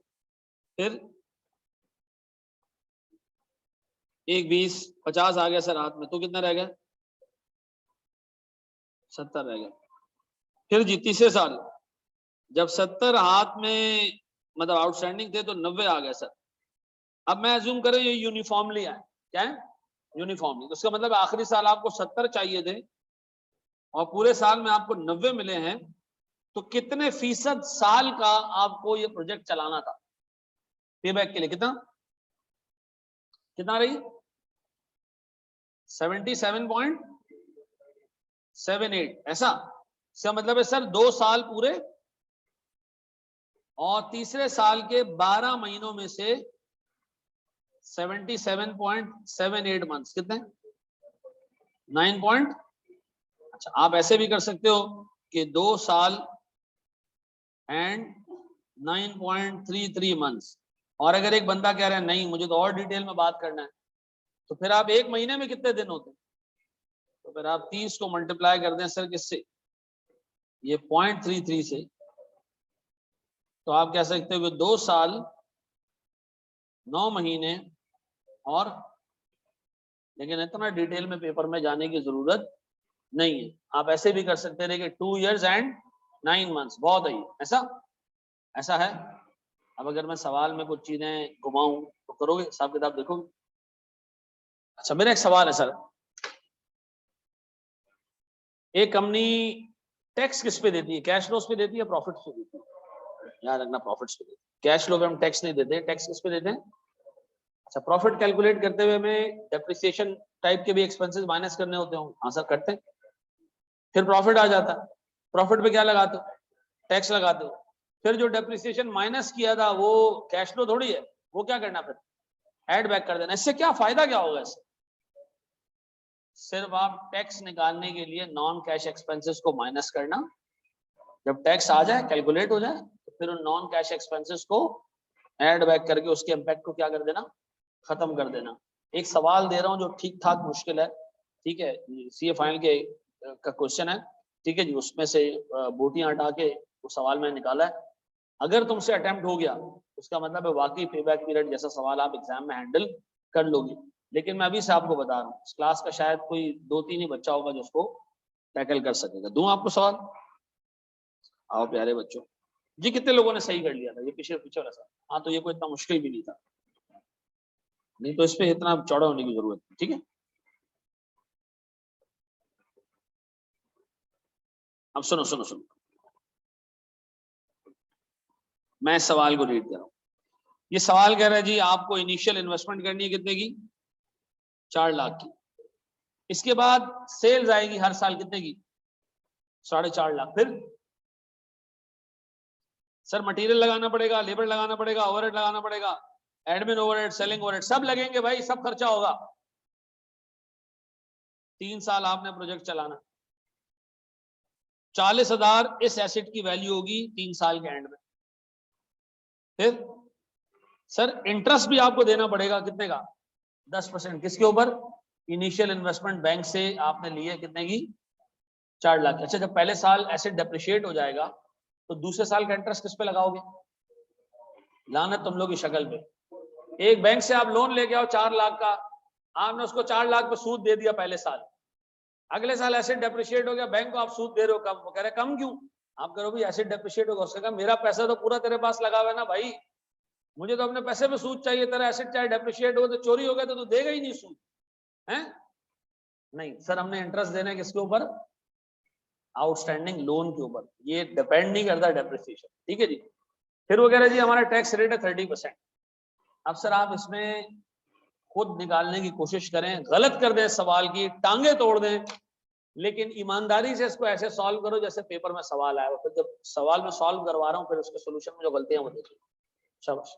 फिर 1, 20, 50 आ गया सर हाथ में, तो कितना रह गया? 70 रह गया। फिर जी तीसरे साल जब 70 हाथ में मतलब आउटस्टैंडिंग थे तो 90 आ गया सर। अब मैं अज्यूम करें ये यूनिफॉर्मली आए, क्या है? यूनिफॉर्मली, तो इसका मतलब आखिरी साल आपको 70 चाहिए थे और पूरे साल में आपको 90 मिले हैं, तो कितने फीसद साल का आपको ये प्रोजेक्ट चलाना था? पेबैक के लिए कितना कितना रही? 77.78, ऐसा? इसका मतलब है सर 2 साल पूरे और तीसरे साल के 12 महीनों में से 77.78 मंथ्स कितने? 9 अच्छा, आप ऐसे भी कर सकते हो कि 2 साल एंड 9.33 मंथ्स। और अगर एक बंदा कह रहा है नहीं मुझे तो और डिटेल में बात करना है, तो फिर आप एक महीने में कितने दिन होते? तो फिर आप 30 को मल्टीप्लाई कर दें सर किससे? ये 0.33 से। तो आप कह सकते हो कि 2 साल 9 महीने और, लेकिन इतना डिटेल में पेपर में जाने की जरूरत नहीं है, आप ऐसे भी कर सकते रहे कि 2 years and 9 months, बहुत है ऐसा ऐसा है। अब अगर मैं सवाल में कुछ चीजें घुमाऊं तो करोगे, हिसाब किताब देखोगे? अच्छा, मेरा एक सवाल है सर, एक कंपनी टैक्स किस पे देती है? कैश फ्लोस पे देती है, प्रॉफिट्स पे देती है? याद रखना, प्रॉफिट्स पे देती है। कैश फ्लो पे हम टैक्स नहीं देते, टैक्स किस पे देते हैं? अच्छा, प्रॉफिट कैलकुलेट करते हुए हमें डेप्रिसिएशन टाइप के भी एक्सपेंसेस माइनस करने होते हो? हाँ सर करते हैं। फिर प्रॉफिट आ जाता है, प्रॉफिट पे क्या लगाते हो? टैक्स लगाते हो। फिर जो डेप्रिसिएशन माइनस किया था वो कैश फ्लो थोड़ी है, वो क्या करना फिर? ऐड बैक कर देना। इससे क्या फायदा क्या होगा इससे? सिर्फ आप टैक्स निकालने के लिए नॉन कैश एक्सपेंसेस को माइनस करना, जब टैक्स आ जाए कैलकुलेट हो जाए तो फिर उन नॉन कैश एक्सपेंसेस को ऐड बैक करके उसके इम्पैक्ट को क्या कर देना? खत्म कर देना। एक सवाल दे रहा हूँ जो ठीक ठाक मुश्किल है, ठीक है, सीए फाइनल के का क्वेश्चन है, ठीक है जी, उसमें से बोटियां हटा के वो सवाल मैंने निकाला है। अगर तुमसे अटेम्प्ट हो गया उसका मतलब है वाकई पेबैक पीरियड जैसा सवाल आप एग्जाम में हैंडल कर लोगे। लेकिन मैं अभी से आपको बता रहा हूँ, इस क्लास का शायद कोई 2-3 ही बच्चा होगा जो उसको टैकल कर सकेगा। दूं आपको सवाल? आओ प्यारे बच्चों जी, कितने लोगों ने सही कर लिया था? ये पीछे पीछे वाला सवाल, हाँ तो ये कोई इतना मुश्किल भी नहीं था, नहीं तो इस पे इतना चौड़ा होने की जरूरत नहीं, ठीक है। अब सुनो सुनो सुनो, मैं सवाल को रीड कर रहा हूँ। ये सवाल कह रहा है जी आपको इनिशियल इन्वेस्टमेंट करनी है कितने की? 4 लाख की। इसके बाद सेल्स आएगी हर साल कितने की? 4.5 लाख। फिर सर मटेरियल लगाना पड़ेगा, लेबर लगाना पड़ेगा, ओवरहेड लगाना पड़ेगा, एडमिन ओवरहेड, सेलिंग ओवरहेड सब लगेंगे भाई, सब खर्चा होगा। 3 साल आपने प्रोजेक्ट चलाना, 40,000 इस एसेट की वैल्यू होगी 3 साल के एंड में। फिर सर इंटरेस्ट भी आपको देना पड़ेगा कितने का? 10%। किसके ऊपर? इनिशियल इन्वेस्टमेंट बैंक से आपने लिए कितने की? 4 लाख। अच्छा, जब पहले साल एसेट डेप्रिशिएट हो जाएगा तो दूसरे साल का इंटरेस्ट किस पे लगाओगे? लानत तुम लोग की शक्ल पे। एक बैंक से आप लोन लेके आओ 4 लाख का, आपने उसको 4 लाख पे सूद दे दिया पहले साल, अगले साल एसेट डेप्रिशिएट हो गया, बैंक को आप सूद दे रहे हो कम, वो कह रहे कम क्यों? आप करो भाई एसेट डेप्रिशिएट होगा, उसने कहा मेरा पैसा तो पूरा तेरे पास लगा हुआ है ना भाई, मुझे तो अपने पैसे पे सूद चाहिए, तेरा एसेट चाहे डेप्रिशिएट हो तो चोरी हो गया तो तू देगा ही नहीं सूद है। नहीं सर, हमने इंटरेस्ट देना है किसके ऊपर? आउटस्टैंडिंग लोन के ऊपर, ये डिपेंड नहीं करता डेप्रिसिएशन, ठीक है जी। फिर वो कह रहे जी हमारा टैक्स रेट है 30%। अब सर आप इसमें खुद निकालने की कोशिश करें, गलत कर दें सवाल की टांगे तोड़ दें, लेकिन ईमानदारी से इसको ऐसे सॉल्व करो जैसे पेपर में सवाल आया। फिर जब सवाल में सॉल्व करवा रहा हूँ फिर उसके सोल्यूशन में जो गलतियां वो देखिए। शाबाश।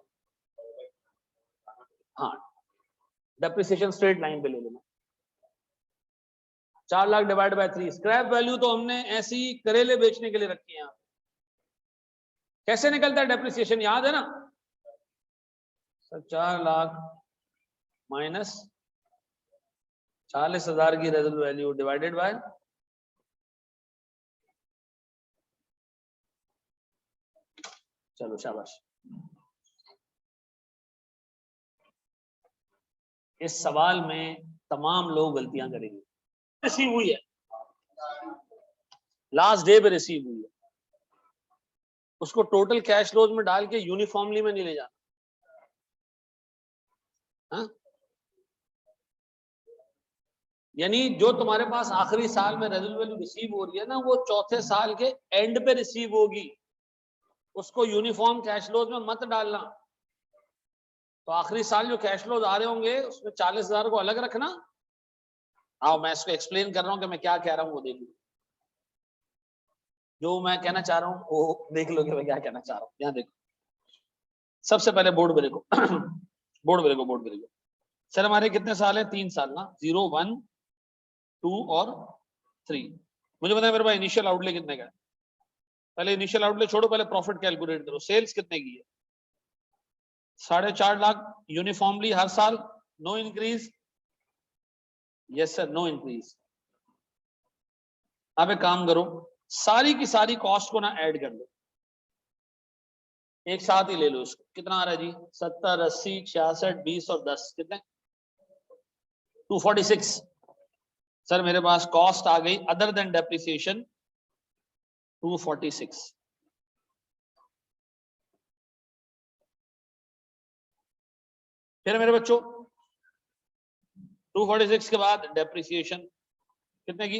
हाँ, डेप्रिसिएशन स्ट्रेट लाइन पे ले लेना। 4 lakh divide by 3, scrap value तो हमने ऐसी करेले बेचने के लिए रखी है। कैसे निकलता है डेप्रिसिएशन, याद है ना सर? 4 लाख माइनस 40,000 की रेजल वैल्यू डिवाइडेड बाय चलो शाबाश। इस सवाल में तमाम लोग गलतियां करेंगे। रिसीव हुई है, लास्ट डे पे रिसीव हुई है, उसको टोटल कैश फ्लोज में डाल के यूनिफॉर्मली में नहीं ले जाना। हाँ? यानी जो तुम्हारे पास आखिरी साल में रेजल वैल्यू रिसीव हो रही है ना, वो चौथे साल के एंड पे रिसीव होगी, उसको यूनिफॉर्म कैश फ्लोज में मत डालना। तो आखिरी साल जो कैश फ्लोज आ रहे होंगे उसमें 40,000 को अलग रखना। आओ मैं इसको एक्सप्लेन कर रहा हूं कि मैं क्या कह रहा हूं, वो देख लो। जो मैं कहना चाह रहा हूं वो देख लो कि मैं क्या कहना चाह रहा हूं। यहाँ देखो, सबसे पहले बोर्ड पे देखो बोर्ड पे देखो, बोर्ड पे देखो। सर हमारे कितने साल है? 3 साल ना, 0, 1, 2 और 3। मुझे पता है मेरे पास इनिशियल आउटले कितने का है। पहले इनिशियल आउटले छोड़ो, पहले प्रॉफिट कैलकुलेट करो। सेल्स कितने की है? 4.5 लाख यूनिफॉर्मली हर साल, no increase. Yes sir, no increase. अब एक काम करो, सारी की सारी कॉस्ट को ना ऐड कर लो, एक साथ ही ले लो इसको। कितना आ रहा है जी? 70, 80, 66, 20 और 10 कितने? 246। सर मेरे पास कॉस्ट आ गई अदर देन डेप्रिसिएशन 246। फिर मेरे बच्चों 246 के बाद डेप्रिसिएशन कितने की?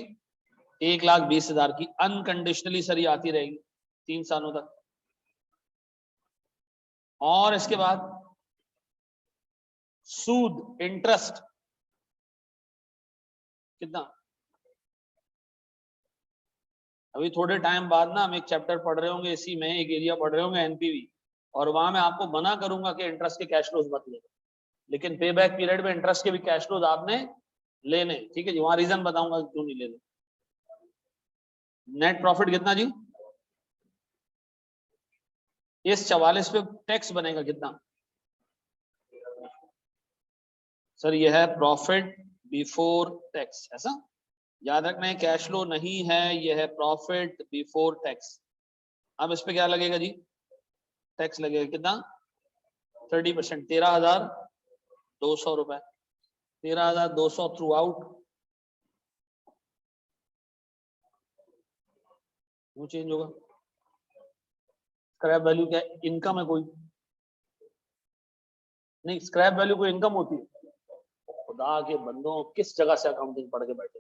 1,20,000 की। अनकंडीशनली सर ये आती रहेगी 3 सालों तक। और इसके बाद सूद इंटरेस्ट कितना? अभी थोड़े टाइम बाद ना हम एक चैप्टर पढ़ रहे होंगे इसी में, एक एरिया पढ़ रहे होंगे एनपीवी, और वहां मैं आपको मना करूंगा कि इंटरेस्ट के कैश फ्लोज मत लेना, लेकिन पे बैक पीरियड में इंटरेस्ट के भी कैश फ्लोज आपने लेने, ठीक है जी। वहां रीजन बताऊंगा क्यों नहीं लेने। नेट प्रॉफिट कितना जी? इस 44 पे टैक्स बनेगा कितना? सर ये है प्रॉफिट बिफोर टैक्स, ऐसा याद रखना है। कैश फ्लो नहीं है, ये है प्रॉफिट बिफोर टैक्स। अब इस पे क्या लगेगा जी? टैक्स लगेगा कितना? 30%, 13,200 रुपए। 13,200 थ्रू आउट। वो चेंज होगा। स्क्रैप वैल्यू क्या इनकम है? कोई नहीं, स्क्रैप वैल्यू कोई इनकम होती है? खुदा के बंदों, किस जगह से अकाउंटिंग पढ़ के बैठे?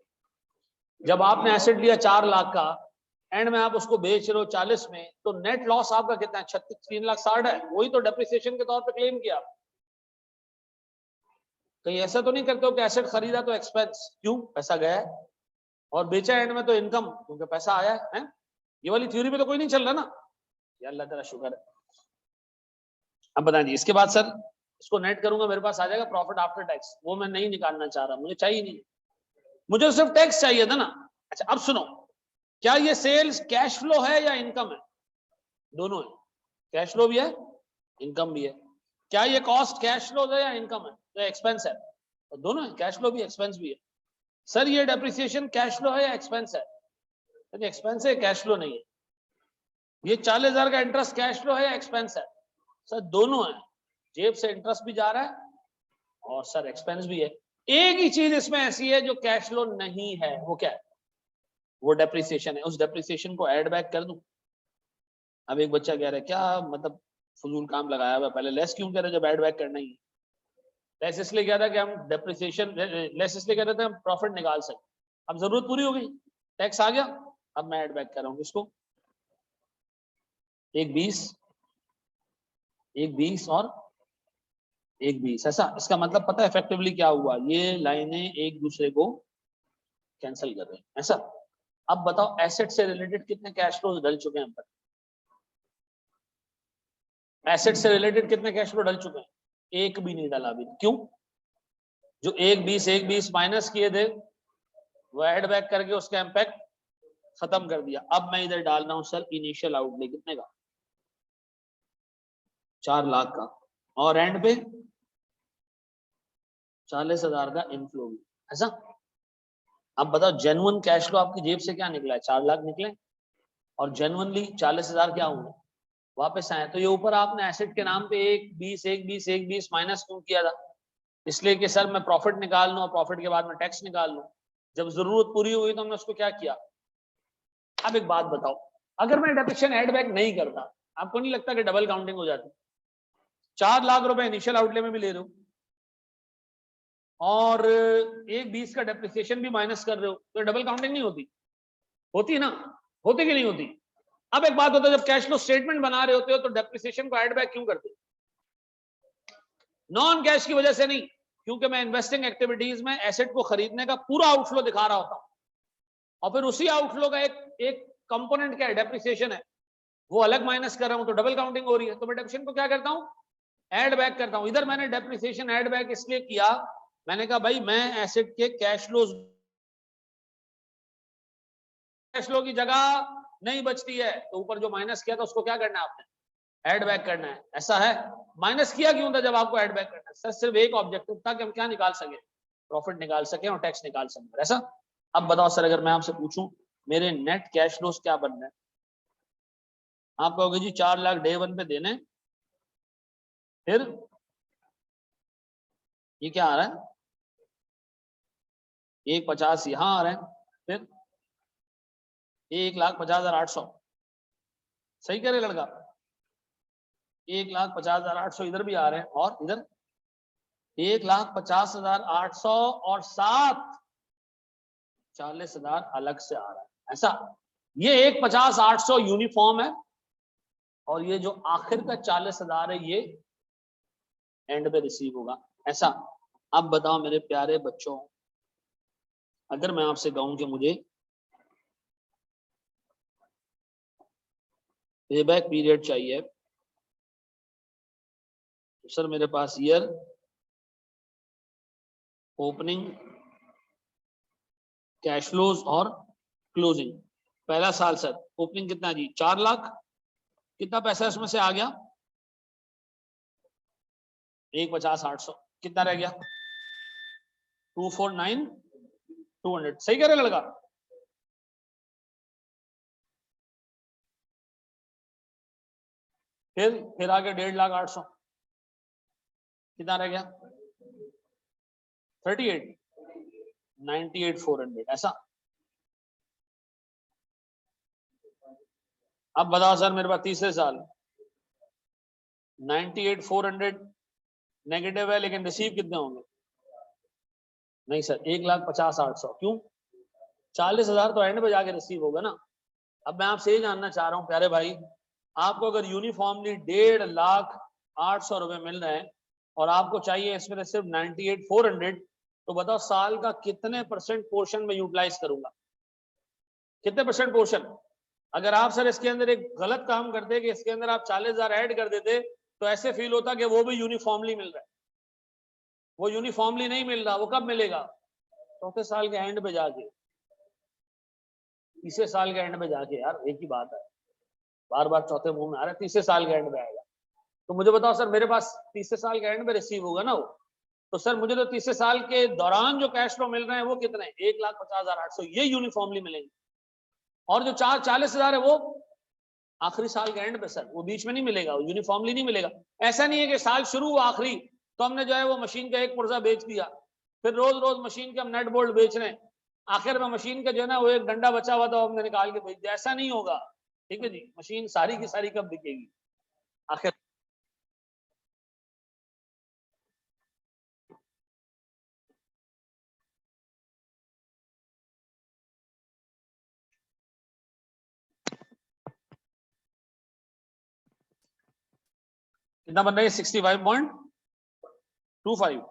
जब आपने एसेट लिया 4 लाख का, एंड में आप उसको बेच रहे हो 40 में, तो नेट लॉस आपका कितना है? 3,60,000 है। वही तो डेप्रिसिएशन के तौर पे क्लेम किया। कहीं ऐसा तो नहीं करते हो कि एसेट खरीदा तो एक्सपेंस, क्यों? पैसा गया है, और बेचा एंड में तो इनकम, क्योंकि पैसा आया है। ये वाली थ्योरी पे तो कोई नहीं चल रहा ना। या अल्लाह तेरा शुक्र है। अब बताइए इसके बाद सर इसको नेट करूंगा, मेरे पास आ जाएगा प्रॉफिट आफ्टर टैक्स। वो मैं नहीं निकालना चाह रहा, मुझे चाहिए नहीं, मुझे सिर्फ टैक्स चाहिए था ना। अच्छा अब सुनो, क्या ये सेल्स कैश फ्लो है या इनकम है? दोनों है, कैश फ्लो भी है, इनकम भी है। क्या ये कॉस्ट कैश फ्लो है या इनकम है? तो एक्सपेंस है। तो दोनों है, कैश फ्लो भी एक्सपेंस भी है। सर ये डेप्रिसिएशन कैश फ्लो है या एक्सपेंस है? तो एक्सपेंस है, कैश फ्लो नहीं है। ये 40,000 का इंटरेस्ट कैश फ्लो है या एक्सपेंस है? सर दोनों है, जेब से इंटरेस्ट भी जा रहा है और सर एक्सपेंस भी है। एक ही चीज इसमें ऐसी है जो कैश फ्लो नहीं है, वो क्या है? वो डेप्रिसिएशन है। उस डेप्रिसिएशन को ऐड बैक कर दूं। अब एक बच्चा कह रहा है क्या मतलब फजूल काम लगाया हुआ, पहले लेस क्यों कह रहे जब ऐड बैक करना ही है? लेस इसलिए कह रहा कि हम डेप्रिसिएशन, लेस इसलिए कह रहे थे हम प्रॉफिट निकाल सके। अब जरूरत पूरी हो गई, टैक्स आ गया, अब मैं ऐड बैक कर रहा हूँ किसको? 1,20, 1,20 और 1,20। ऐसा इसका मतलब पता है इफेक्टिवली क्या हुआ? ये लाइनें एक दूसरे को कैंसिल कर रहे हैं, ऐसा। अब बताओ एसेट से रिलेटेड कितने कैश फ्लोज डल चुके हैं हम पर? एसेट से रिलेटेड कितने कैश फ्लो डल चुके हैं? एक भी नहीं डाला अभी। क्यों? जो 1,20 माइनस किए थे वो ऐड बैक करके उसका इम्पैक्ट खत्म कर दिया। अब मैं इधर डाल रहा हूं सर इनिशियल आउटले कितने का? 4 लाख का, और एंड पे 40,000 का इनफ्लो भी, ऐसा। अब बताओ जेन्युइन कैश फ्लो आपकी जेब से क्या निकला है, 4 लाख निकले, और जेन्युइनली 40,000 क्या हुए, वापस आए। तो ये ऊपर आपने एसेट के नाम पे 1 20 माइनस क्यों किया था, इसलिए कि सर मैं प्रॉफिट निकाल लूं और प्रॉफिट के बाद में टैक्स निकाल लूं। जब जरूरत पूरी हुई तो हमने उसको क्या किया। अब एक बात बताओ, अगर मैं डेप्रिसिएशन ऐड बैक नहीं करता, आपको नहीं लगता कि डबल काउंटिंग हो जाती। 4 लाख रुपए इनिशियल आउटले में भी ले रहे हो और 1 20 का डेप्रिसिएशन भी माइनस कर रहे हो, तो डबल काउंटिंग नहीं होती, होती ना, होती कि नहीं होती। अब एक बात होता है, जब कैश फ्लो स्टेटमेंट बना रहे होते हो तो डेप्रिसिएशन को ऐड बैक क्यों करते हो, नॉन कैश की वजह से नहीं, क्योंकि मैं इन्वेस्टिंग एक्टिविटीज में एसेट को खरीदने का पूरा आउटफ्लो दिखा रहा होता हूं, और फिर उसी आउटफ्लो का एक कंपोनेंट क्या है, डेप्रिसिएशन है, वो अलग माइनस कर रहा हूं, तो डबल काउंटिंग हो रही है। तो मैं डेप्रिसिएशन को क्या करता हूं, ऐड बैक करता हूं। इधर मैंने डेप्रिसिएशन ऐड बैक इसलिए किया, मैंने कहा भाई मैं एसेट के कैश फ्लो की जगह नहीं बचती है, तो ऊपर जो माइनस किया था उसको क्या करना है आपने, ऐड बैक करना है, ऐसा है। माइनस किया क्यों था जब आपको ऐड बैक करना है, सर सिर्फ एक ऑब्जेक्टिव था कि हम क्या निकाल सके, प्रॉफिट निकाल सके और टैक्स निकाल सके, ऐसा। अब बताओ सर, अगर मैं आपसे पूछूं मेरे नेट कैश फ्लोज क्या बन रहे हैं, आप कहोगे जी 4 लाख डे 1 पे देने, फिर ये क्या आ रहा है, 150 यहां आ रहे हैं, फिर 1,50,800, सही कह रहे लड़का, 1,50,800 इधर भी आ रहे हैं, और इधर 1,50,800 और साथ 40,000 अलग से आ रहा है, ऐसा। ये 1,50,800 यूनिफॉर्म है, और ये जो आखिर का 40,000 है ये एंड पे रिसीव होगा, ऐसा। अब बताओ मेरे प्यारे बच्चों, अगर मैं आपसे कहूं कि मुझे पेबैक पीरियड चाहिए, तो सर मेरे पास ईयर ओपनिंग, कैश फ्लोज और क्लोजिंग। पहला साल सर ओपनिंग कितना जी, 4 लाख, कितना पैसा इसमें से आ गया, 1,50,800, कितना रह गया 249,200, सही कह रहे लड़का। फिर आगे 1,50,800, कितना रह गया 38, 98,400, ऐसा। अब बताओ सर मेरे पास तीसरे साल 98,400 नेगेटिव है, लेकिन रिसीव कितने होंगे, नहीं सर 1,50,800, क्यों, 40,000 तो एंड पे जाके रिसीव होगा ना। अब मैं आपसे ये जानना चाह रहा हूं प्यारे भाई, आपको अगर यूनिफॉर्मली 1,50,800 रुपए मिल रहे हैं और आपको चाहिए इसमें सिर्फ 98,400, तो बताओ साल का कितने परसेंट पोर्शन में यूटिलाइज करूंगा, कितने परसेंट पोर्शन। अगर आप सर इसके अंदर एक गलत काम करते कि इसके अंदर आप 40,000 ऐड कर देते, तो ऐसे फील होता कि वो भी यूनिफॉर्मली मिल रहा है, वो यूनिफॉर्मली नहीं मिल रहा, वो कब मिलेगा, चौथे साल के एंड पे जाके, तीसरे साल के एंड में जाके, यार एक ही बात है, बार बार चौथे मुंह में आ रहा है, तीसरे साल के एंड में आएगा। तो मुझे बताओ सर मेरे पास तीसरे साल के एंड में रिसीव होगा ना वो, तो सर मुझे तो तीसरे साल के दौरान जो कैश फ्लो मिल रहे हैं वो कितने, 1,50,800, ये यूनिफॉर्मली मिलेंगे, और जो 40,000 है वो आखिरी साल के एंड पे सर, वो बीच में नहीं मिलेगा, वो यूनिफॉर्मली नहीं मिलेगा। ऐसा नहीं है कि साल शुरू हुआ आखिरी तो हमने जो है वो मशीन का एक पुर्जा बेच दिया, फिर रोज रोज मशीन के हम नट बोल्ट बेच रहे हैं, आखिर में मशीन का जो है ना वो एक डंडा बचा हुआ था हमने निकाल के बेच दिया, ऐसा नहीं होगा। ठीक है जी, मशीन सारी की सारी कब बिकेगी आखिर। कितना बन रहा है, 65.25।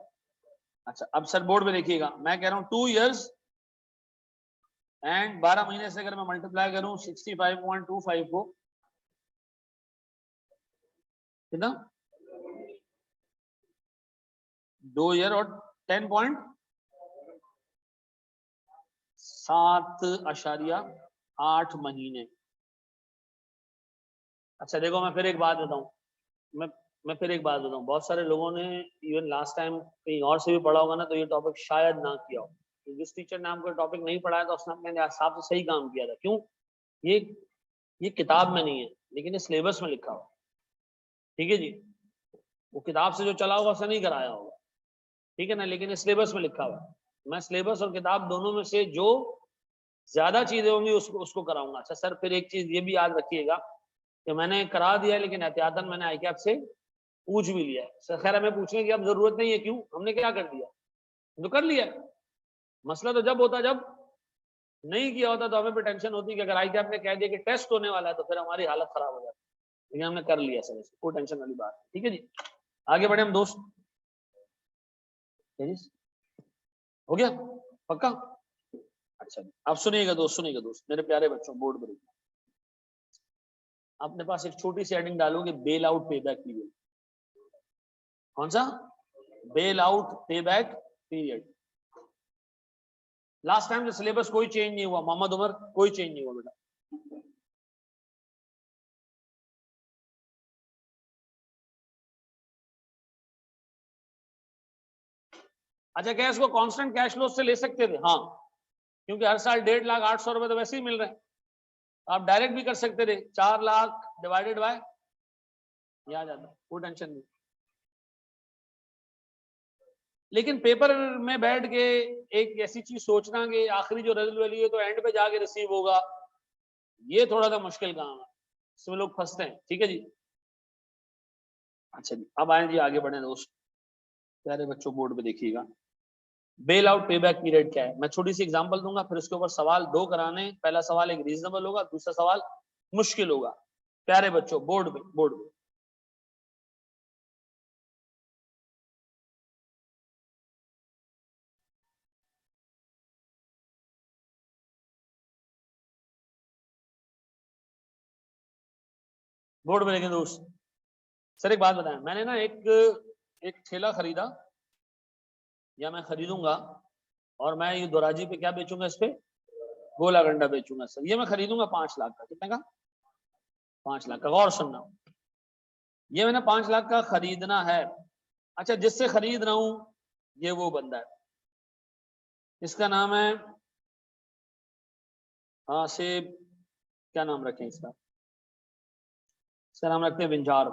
अच्छा अब सर बोर्ड में देखिएगा, मैं कह रहा हूं 2 years एंड 12 महीने से अगर मैं मल्टीप्लाई करूं 65.25 को, कितना 2 ईयर और 10.7.8 महीने। अच्छा देखो मैं फिर एक बात बताऊं, मैं मैं फिर एक बात बताऊं, बहुत सारे लोगों ने इवन लास्ट टाइम कहीं और से भी पढ़ा होगा ना, तो ये टॉपिक शायद ना किया हो। तो जिस टीचर ने आपको टॉपिक नहीं पढ़ाया था उसने अपने हिसाब से सही काम किया था। क्यों? ये किताब में नहीं है, लेकिन ये सिलेबस में लिखा हुआ। ठीक है जी, वो किताब से जो चला होगा उसने नहीं कराया होगा, ठीक है ना, लेकिन ये सिलेबस में लिखा हुआ है। मैं सिलेबस और किताब दोनों में से जो ज्यादा चीजें होंगी उसको कराऊंगा। अच्छा सर, फिर एक चीज ये भी याद रखिएगा कि मैंने करा दिया है, लेकिन एहतियातन मैंने आईकैप से पूछ भी लिया है। सर खैर हमें पूछने की अब जरूरत नहीं है, क्यों? हमने क्या कर दिया, जो कर लिया। मसला तो जब होता जब नहीं किया होता, तो हमें भी टेंशन होती कि अगर आईकैप ने कह दिया कि टेस्ट होने वाला है तो फिर हमारी हालत खराब हो जाती। लेकिन हमने कर लिया सर, कोई टेंशन वाली बात। ठीक है जी, आगे बढ़े हम दोस्त। हो गया पक्का? अच्छा, अब सुनिएगा दोस्त, मेरे प्यारे बच्चों, बोर्ड पर अपने पास एक छोटी सी हेडिंग डालोगे, बेल आउट पे बैक पीरियड। कौन सा? बेल आउट पे बैक पीरियड। लास्ट टाइम से सिलेबस कोई चेंज नहीं हुआ, मोहम्मद उमर, कोई चेंज नहीं हुआ बेटा। अच्छा, क्या इसको कांस्टेंट कैश फ्लो से ले सकते थे? हाँ, क्योंकि हर साल 1,08,00,000 रुपए तो वैसे ही मिल रहे हैं। आप डायरेक्ट भी कर सकते थे, 4 लाख डिवाइडेड बाय, याद आता, कोई टेंशन नहीं। लेकिन पेपर में बैठ के एक ऐसी चीज सोचना कि आखिरी जो रिजल्ट वैल्यू है तो एंड पे जाके रिसीव होगा, ये थोड़ा सा मुश्किल काम है, इसमें लोग फंसते हैं। ठीक है जी, अच्छा जी, अब आए जी आगे बढ़े दोस्त, प्यारे बच्चों, बोर्ड पे देखिएगा। बेल आउट पे बैक पीरियड क्या है? मैं छोटी सी एग्जांपल दूंगा, फिर उसके ऊपर सवाल दो कराने। पहला सवाल एक रीजनेबल होगा, दूसरा सवाल मुश्किल होगा। प्यारे बच्चों, बोर्ड पे बोर्ड पे बोर्ड पे देखें दोस्त। सर एक बात बताएं, मैंने ना एक ठेला खरीदा, या मैं खरीदूंगा, और मैं ये दोराजी पे क्या बेचूंगा, इस पे गोला गंडा बेचूंगा। सर ये मैं खरीदूंगा 5 लाख का। कितने का? 5 लाख का। गौर सुनना, ये मैंने 5 लाख का खरीदना है। अच्छा, जिससे खरीद रहा हूं ये वो बंदा है, इसका नाम है, हाँ सेब, क्या नाम रखें इसका? इसका नाम रखते हैं विंजार।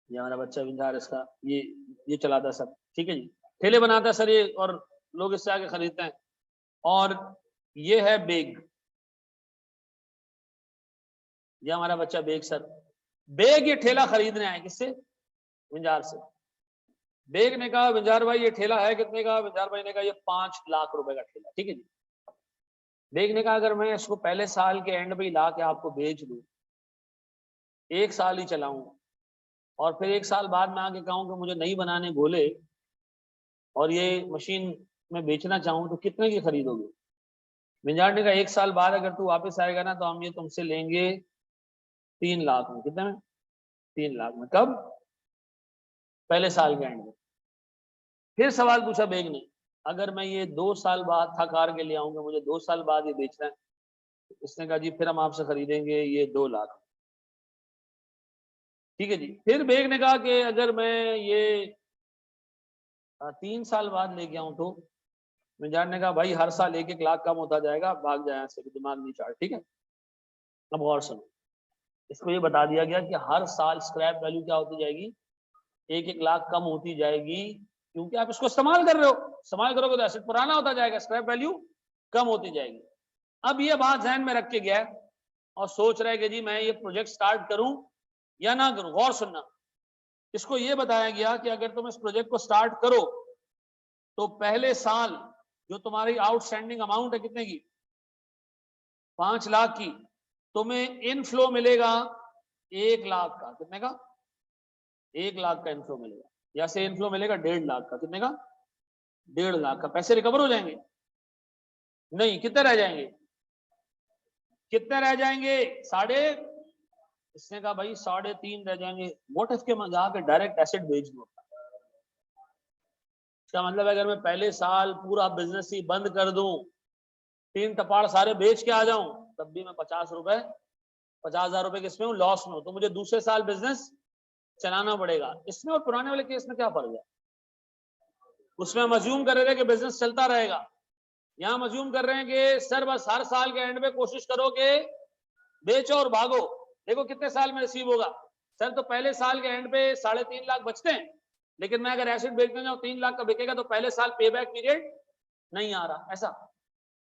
ये हमारा बच्चा विंजार, इसका ये चलाता है सर। ठीक है जी, ठेले बनाता है सर ये, और लोग इससे आके खरीदते हैं। और ये है बेग, ये हमारा बच्चा बेग सर। बेग ये ठेला खरीदने आए, किससे? विंजार से। बेग ने कहा विंजार भाई ये ठेला है कितने का? विंजार भाई ने कहा ये 5 लाख रुपए का ठेला। ठीक है जी, बेग ने कहा अगर मैं इसको पहले साल के एंड पे ला के आपको बेच दूं, 1 साल ही चलाऊं, और फिर 1 साल बाद में आके कहूं कि मुझे नहीं बनाने बोले, और ये मशीन में बेचना चाहूं, तो कितने की खरीदोगे? विंजार ने कहा 1 साल बाद अगर तू वापस आएगा ना, तो हम ये तुमसे लेंगे 3 लाख में। कितने में? 3 लाख में। कब? पहले साल के एंड में। फिर सवाल पूछा बेग ने, अगर मैं ये 2 साल बाद थक हार के ले आऊंगा, मुझे 2 साल बाद ये बेचना है, इसने कहा जी फिर हम आपसे खरीदेंगे ये 2 लाख। ठीक है जी, फिर बेग ने कहा कि अगर मैं ये 3 साल बाद लेके आऊं, तो मिजान ने कहा भाई हर साल 1-1 लाख कम होता जाएगा, भाग जाए से, दिमाग नहीं चाट। ठीक है, अब और सुनो, इसको ये बता दिया गया कि हर साल स्क्रैप वैल्यू क्या होती जाएगी? 1-1 लाख कम होती जाएगी, क्योंकि आप इसको इस्तेमाल कर रहे हो, इस्तेमाल करोगे तो एसेट पुराना होता जाएगा, स्क्रैप वैल्यू कम होती जाएगी। अब ये बात ध्यान में रख के गया और सोच रहे कि जी मैं ये प्रोजेक्ट स्टार्ट करूं या ना करूं। गौर सुनना, इसको ये बताया गया कि अगर तुम इस प्रोजेक्ट को स्टार्ट करो, तो पहले साल जो तुम्हारी आउटस्टैंडिंग अमाउंट है कितने की? 5 लाख की, तुम्हें इनफ्लो मिलेगा 1 लाख का। कितने का? 1 लाख का इनफ्लो मिलेगा, या से इनफ्लो मिलेगा 1.5 लाख का। कितने का? 1.5 लाख का। पैसे रिकवर हो जाएंगे? नहीं, कितने रह जाएंगे? कितने रह जाएंगे? साढ़े, इसने कहा भाई 3.5 रह जाएंगे। व्हाट इफ के मैं जाकर डायरेक्ट एसेट बेच दूं? इसका मतलब अगर मैं पहले साल पूरा बिजनेस ही बंद कर दूं, 3 टपाड़ सारे बेच के आ जाऊं, तब भी मैं 50 रुपए 50,000 रुपए किसमें हूँ, लॉस में हूँ, तो मुझे दूसरे साल बिजनेस चलाना पड़ेगा। इसमें और पुराने वाले केस में क्या फर्क है? उसमें हम अज्यूम कर रहे थे कि बिजनेस चलता रहेगा, यहां हम अज्यूम कर रहे हैं कि सर बस हर साल के एंड में कोशिश करो कि बेचो और भागो, देखो कितने साल में रिसीव होगा। सर तो पहले साल के एंड पे 3.5 लाख बचते हैं, लेकिन मैं अगर एसेट बेचने जाऊं 3 लाख का बिकेगा तो पहले साल पे बैक पीरियड नहीं आ रहा। ऐसा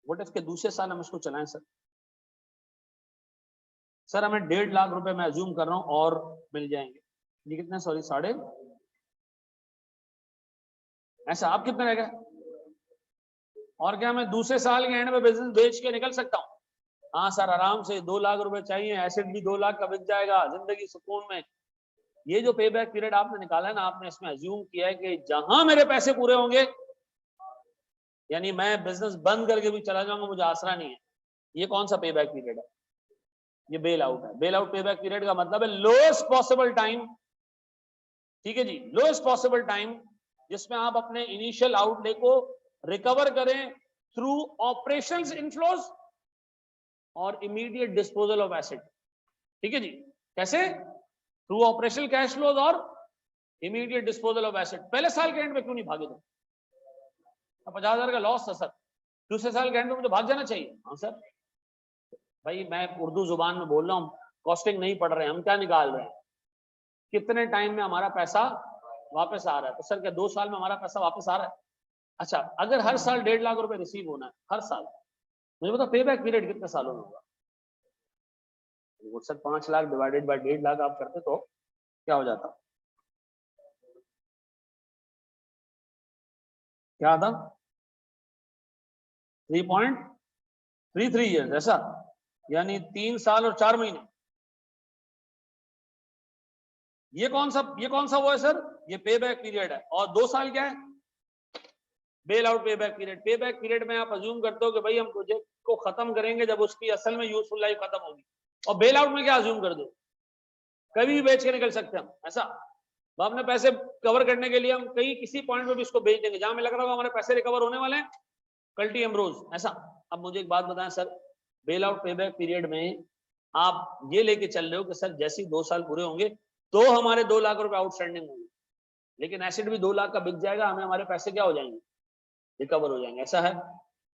व्हाट इफ के दूसरे साल हम इसको चलाएं सर हमें 1.5 लाख रुपए मैं अज्यूम कर रहा हूं और मिल जाएंगे। ये कितने, सॉरी 3.5, ऐसा आप कितने रह गए? और क्या मैं दूसरे साल के एंड में बिजनेस बेच के निकल सकता हूँ? हाँ सर आराम से 2 लाख रुपए चाहिए, एसेट भी 2 लाख का बिक जाएगा, जिंदगी सुकून में। ये जो पे बैक पीरियड आपने निकाला है ना, आपने इसमें अज्यूम किया है कि जहां मेरे पैसे पूरे होंगे, यानी मैं बिजनेस बंद करके भी चला जाऊंगा, मुझे आसरा नहीं है। ये कौन सा पे बैक पीरियड है? ये बेल आउट है। बेल आउट पे बैक पीरियड का मतलब है लोएस्ट पॉसिबल टाइम, ठीक है जी, लोएस्ट पॉसिबल टाइम जिसमें आप अपने इनिशियल आउटले को रिकवर करें थ्रू ऑपरेशंस इनफ्लोज और इमीडिएट डिस्पोजल ऑफ एसेट। ठीक है जी, कैसे? थ्रू ऑपरेशनल कैश फ्लोज और इमीडिएट डिस्पोजल ऑफ एसेट। पहले साल के एंड में क्यों नहीं भागे तुम? 50,000 का लॉस था सर, दूसरे साल के एंड में मुझे भाग जाना चाहिए। हाँ सर, भाई मैं उर्दू जुबान में बोल रहा हूँ, कॉस्टिंग नहीं पढ़ रहे हैं हम, क्या निकाल रहे हैं कितने टाइम में हमारा पैसा वापस आ रहा है। तो सर क्या 2 साल में हमारा पैसा वापस आ रहा है? अच्छा, अगर हर साल 1.5 लाख रुपए रिसीव होना है हर साल, मुझे बताओ पे बैक पीरियड कितने सालों में होगा? वो sir 5 lakh divided by 1.5 lakh आप करते तो क्या हो जाता? क्या था? 3.33 ईयर्स, ऐसा यानी 3 साल और 4 महीने। ये कौन सा वो है सर? ये पे बैक पीरियड है। और 2 साल क्या है? बेल आउट पे बैक पीरियड। पे बैक पीरियड में आप अज्यूम करते हो कि भाई हम प्रोजेक्ट को खत्म करेंगे जब उसकी असल में यूजफुल लाइफ खत्म होगी। और बेल आउट में क्या अज्यूम कर दो, कभी भी बेच के निकल सकते हैं हम, ऐसा। तो अपने पैसे कवर करने के लिए हम कहीं किसी पॉइंट पे भी इसको बेच देंगे, जहां हमें लग रहा होगा हमारे पैसे रिकवर होने वाले हैं, कल्टी एमरोज, ऐसा। अब मुझे एक बात बताएं सर, बेल आउट पे बैक पीरियड में आप ये लेके चल रहे हो कि सर जैसे ही 2 साल पूरे होंगे तो हमारे 2 लाख रुपए आउटस्टैंडिंग होंगे, लेकिन एसेट भी 2 लाख का बिक जाएगा, हमें हमारे पैसे क्या हो जाएंगे, रिकवर हो जाएंगे, ऐसा है।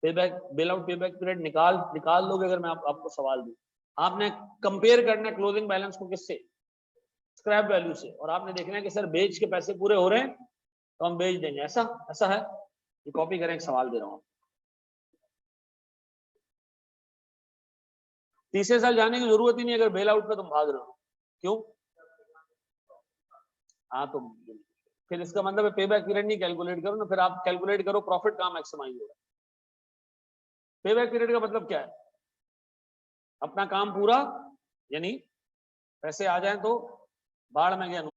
पे बैक, बेल आउट पे बैक पीरियड निकाल लोगे। अगर मैं आपको सवाल दूं, आपने कंपेयर करना है क्लोजिंग बैलेंस को किससे? स्क्रैप वैल्यू से। और आपने देखना है कि सर बेच के पैसे पूरे हो रहे हैं तो हम बेच देंगे, ऐसा ऐसा है। ये कॉपी करें, एक सवाल दे रहा हूं। तीसरे साल जाने की जरूरत ही नहीं अगर बेल आउट पे तुम भाग रहे हो। क्यों? हाँ तो फिर इसका मतलब है पे बैक पीरियड नहीं कैलकुलेट करो ना, फिर आप कैलकुलेट करो प्रॉफिट कहां मैक्सिमाइज होगा। पे बैक पीरियड का मतलब क्या है? अपना काम पूरा, यानी पैसे आ जाए तो बाढ़ में गया।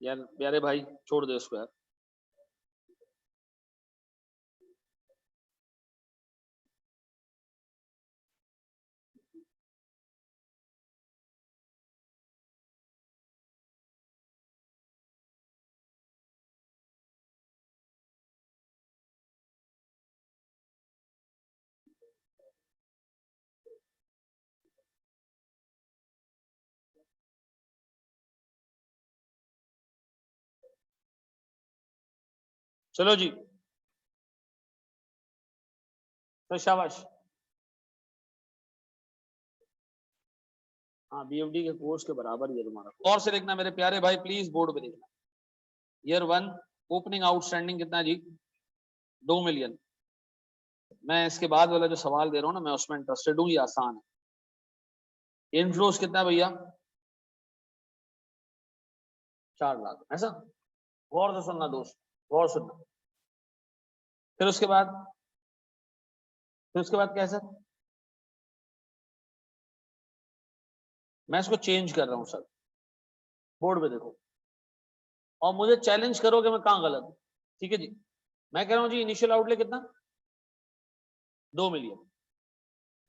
यार प्यारे भाई छोड़ दे उसको यार। चलो जी, तो शाबाश। हाँ बीएफडी के कोर्स के बराबर ये तुम्हारा। और से देखना मेरे प्यारे भाई, प्लीज बोर्ड पे देखना। ईयर 1 ओपनिंग आउटस्टैंडिंग कितना जी? 2 मिलियन। मैं इसके बाद वाला जो सवाल दे रहा हूँ ना, मैं उसमें इंटरेस्टेड हूँ, ये आसान है। इनफ्लोस कितना भैया? 4 लाख, ऐसा। गौर से सुनना दोस्त, गौर सुनना। फिर उसके बाद, क्या है सर? मैं इसको चेंज कर रहा हूं सर, बोर्ड पे देखो, और मुझे चैलेंज करो कि मैं कहां गलत हूं। ठीक है जी, मैं कह रहा हूं जी इनिशियल आउटले कितना, 2 मिलियन।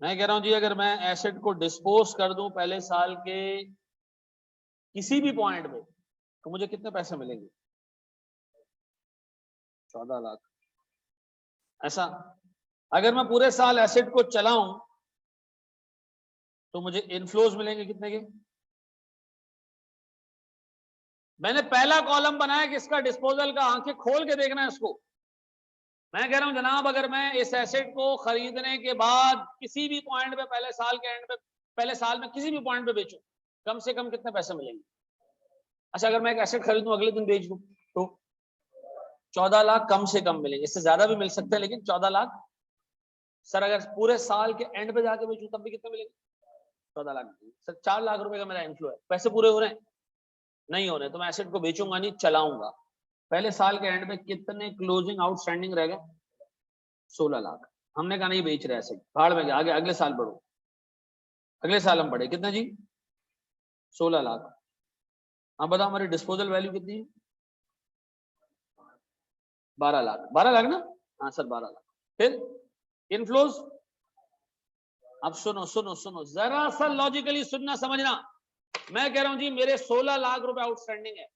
मैं कह रहा हूं जी अगर मैं एसेट को डिस्पोज कर दूं पहले साल के किसी भी पॉइंट में तो मुझे कितने पैसे मिलेंगे, 14 लाख। ऐसा अगर मैं पूरे साल एसेट को चलाऊं तो मुझे इनफ्लोज मिलेंगे कितने के। मैंने पहला कॉलम बनाया कि इसका डिस्पोजल का, आंखें खोल के देखना है इसको। मैं कह रहा हूं जनाब अगर मैं इस एसेट को खरीदने के बाद किसी भी पॉइंट पे पहले साल के एंड पे, पहले साल में किसी भी पॉइंट पे बेचूं, कम से कम कितने पैसे मिलेंगे। अच्छा अगर मैं एक एसेट खरीदूं अगले दिन बेच दूं तो 14 लाख कम से कम मिलेंगे, इससे ज्यादा भी मिल सकते हैं लेकिन 14 लाख। सर अगर पूरे साल के एंड पे जाके बेचूं तब भी कितने मिलेंगे, 14 लाख। सर 4 लाख रुपए का मेरा इनफ्लो है, पैसे पूरे हो रहे हैं, नहीं हो रहे तो मैं एसेट को बेचूंगा नहीं, चलाऊंगा। पहले साल के एंड पे कितने क्लोजिंग आउटस्टैंडिंग रह गए, 16 लाख। हमने कहा नहीं बेच रहे एसेट, भाड़ में गया, आगे अगले साल बढ़ो। अगले साल हम बढ़े कितना जी, 16 लाख। अब बताओ हमारी डिस्पोजल वैल्यू कितनी है, 12 लाख। 12 लाख ना, हाँ सर 12 लाख। फिर इनफ्लोज, अब सुनो सुनो सुनो जरा सा लॉजिकली सुनना समझना। मैं कह रहा हूं जी मेरे 16 लाख रुपए आउटस्टैंडिंग है,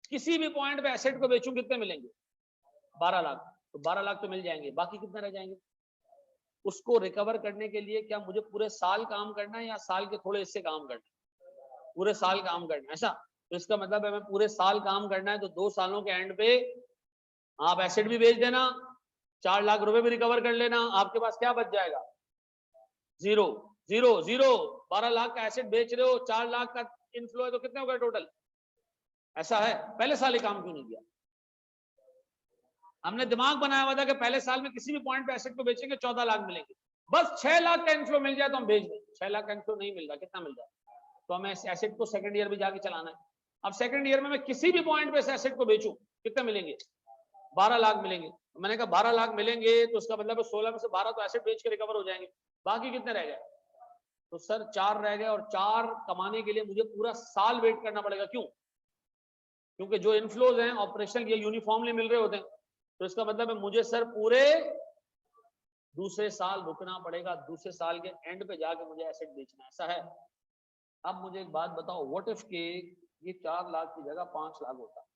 किसी भी पॉइंट पे एसेट को बेचूं कितने मिलेंगे, 12 लाख। तो 12 लाख तो मिल जाएंगे, बाकी कितने रह जाएंगे। उसको रिकवर करने के लिए क्या मुझे पूरे साल काम करना है या साल के थोड़े हिस्से काम करना है, पूरे साल काम करना है। ऐसा तो इसका मतलब है मैं पूरे साल काम करना है तो 2 सालों के एंड पे आप एसेट भी बेच देना, 4 लाख रुपए भी रिकवर कर लेना, आपके पास क्या बच जाएगा, जीरो जीरो जीरो। 12 लाख का एसेट बेच रहे हो, 4 लाख का इनफ्लो है तो कितने हो गए टोटल। ऐसा है, पहले साल ही काम क्यों नहीं किया। हमने दिमाग बनाया हुआ था कि पहले साल में किसी भी पॉइंट पे एसेट को बेचेंगे 14 लाख मिलेंगे, बस 6 लाख का इनफ्लो मिल जाए तो हम बेच दें। 6 लाख का इनफ्लो नहीं मिल रहा, कितना मिल रहा है, तो हमें इस एसेट को सेकंड ईयर भी जाके चलाना है। अब सेकंड ईयर में मैं किसी भी पॉइंट पे इस एसेट को बेचूं कितने मिलेंगे, 12 लाख मिलेंगे। मैंने कहा 12 लाख मिलेंगे तो उसका मतलब 16 में से 12 तो एसेट बेच के रिकवर हो जाएंगे, बाकी कितने रह गए। तो सर 4 रह गए, और 4 कमाने के लिए मुझे पूरा साल वेट करना पड़ेगा। क्यों, क्योंकि जो इनफ्लोज हैं ऑपरेशनल ये यूनिफॉर्मली मिल रहे होते हैं, तो इसका मतलब है मुझे सर पूरे दूसरे साल रुकना पड़ेगा, दूसरे साल के एंड पे जाके मुझे एसेट बेचना है। ऐसा है। अब मुझे एक बात बताओ, व्हाट इफ के ये 4 लाख की जगह 5 लाख होता,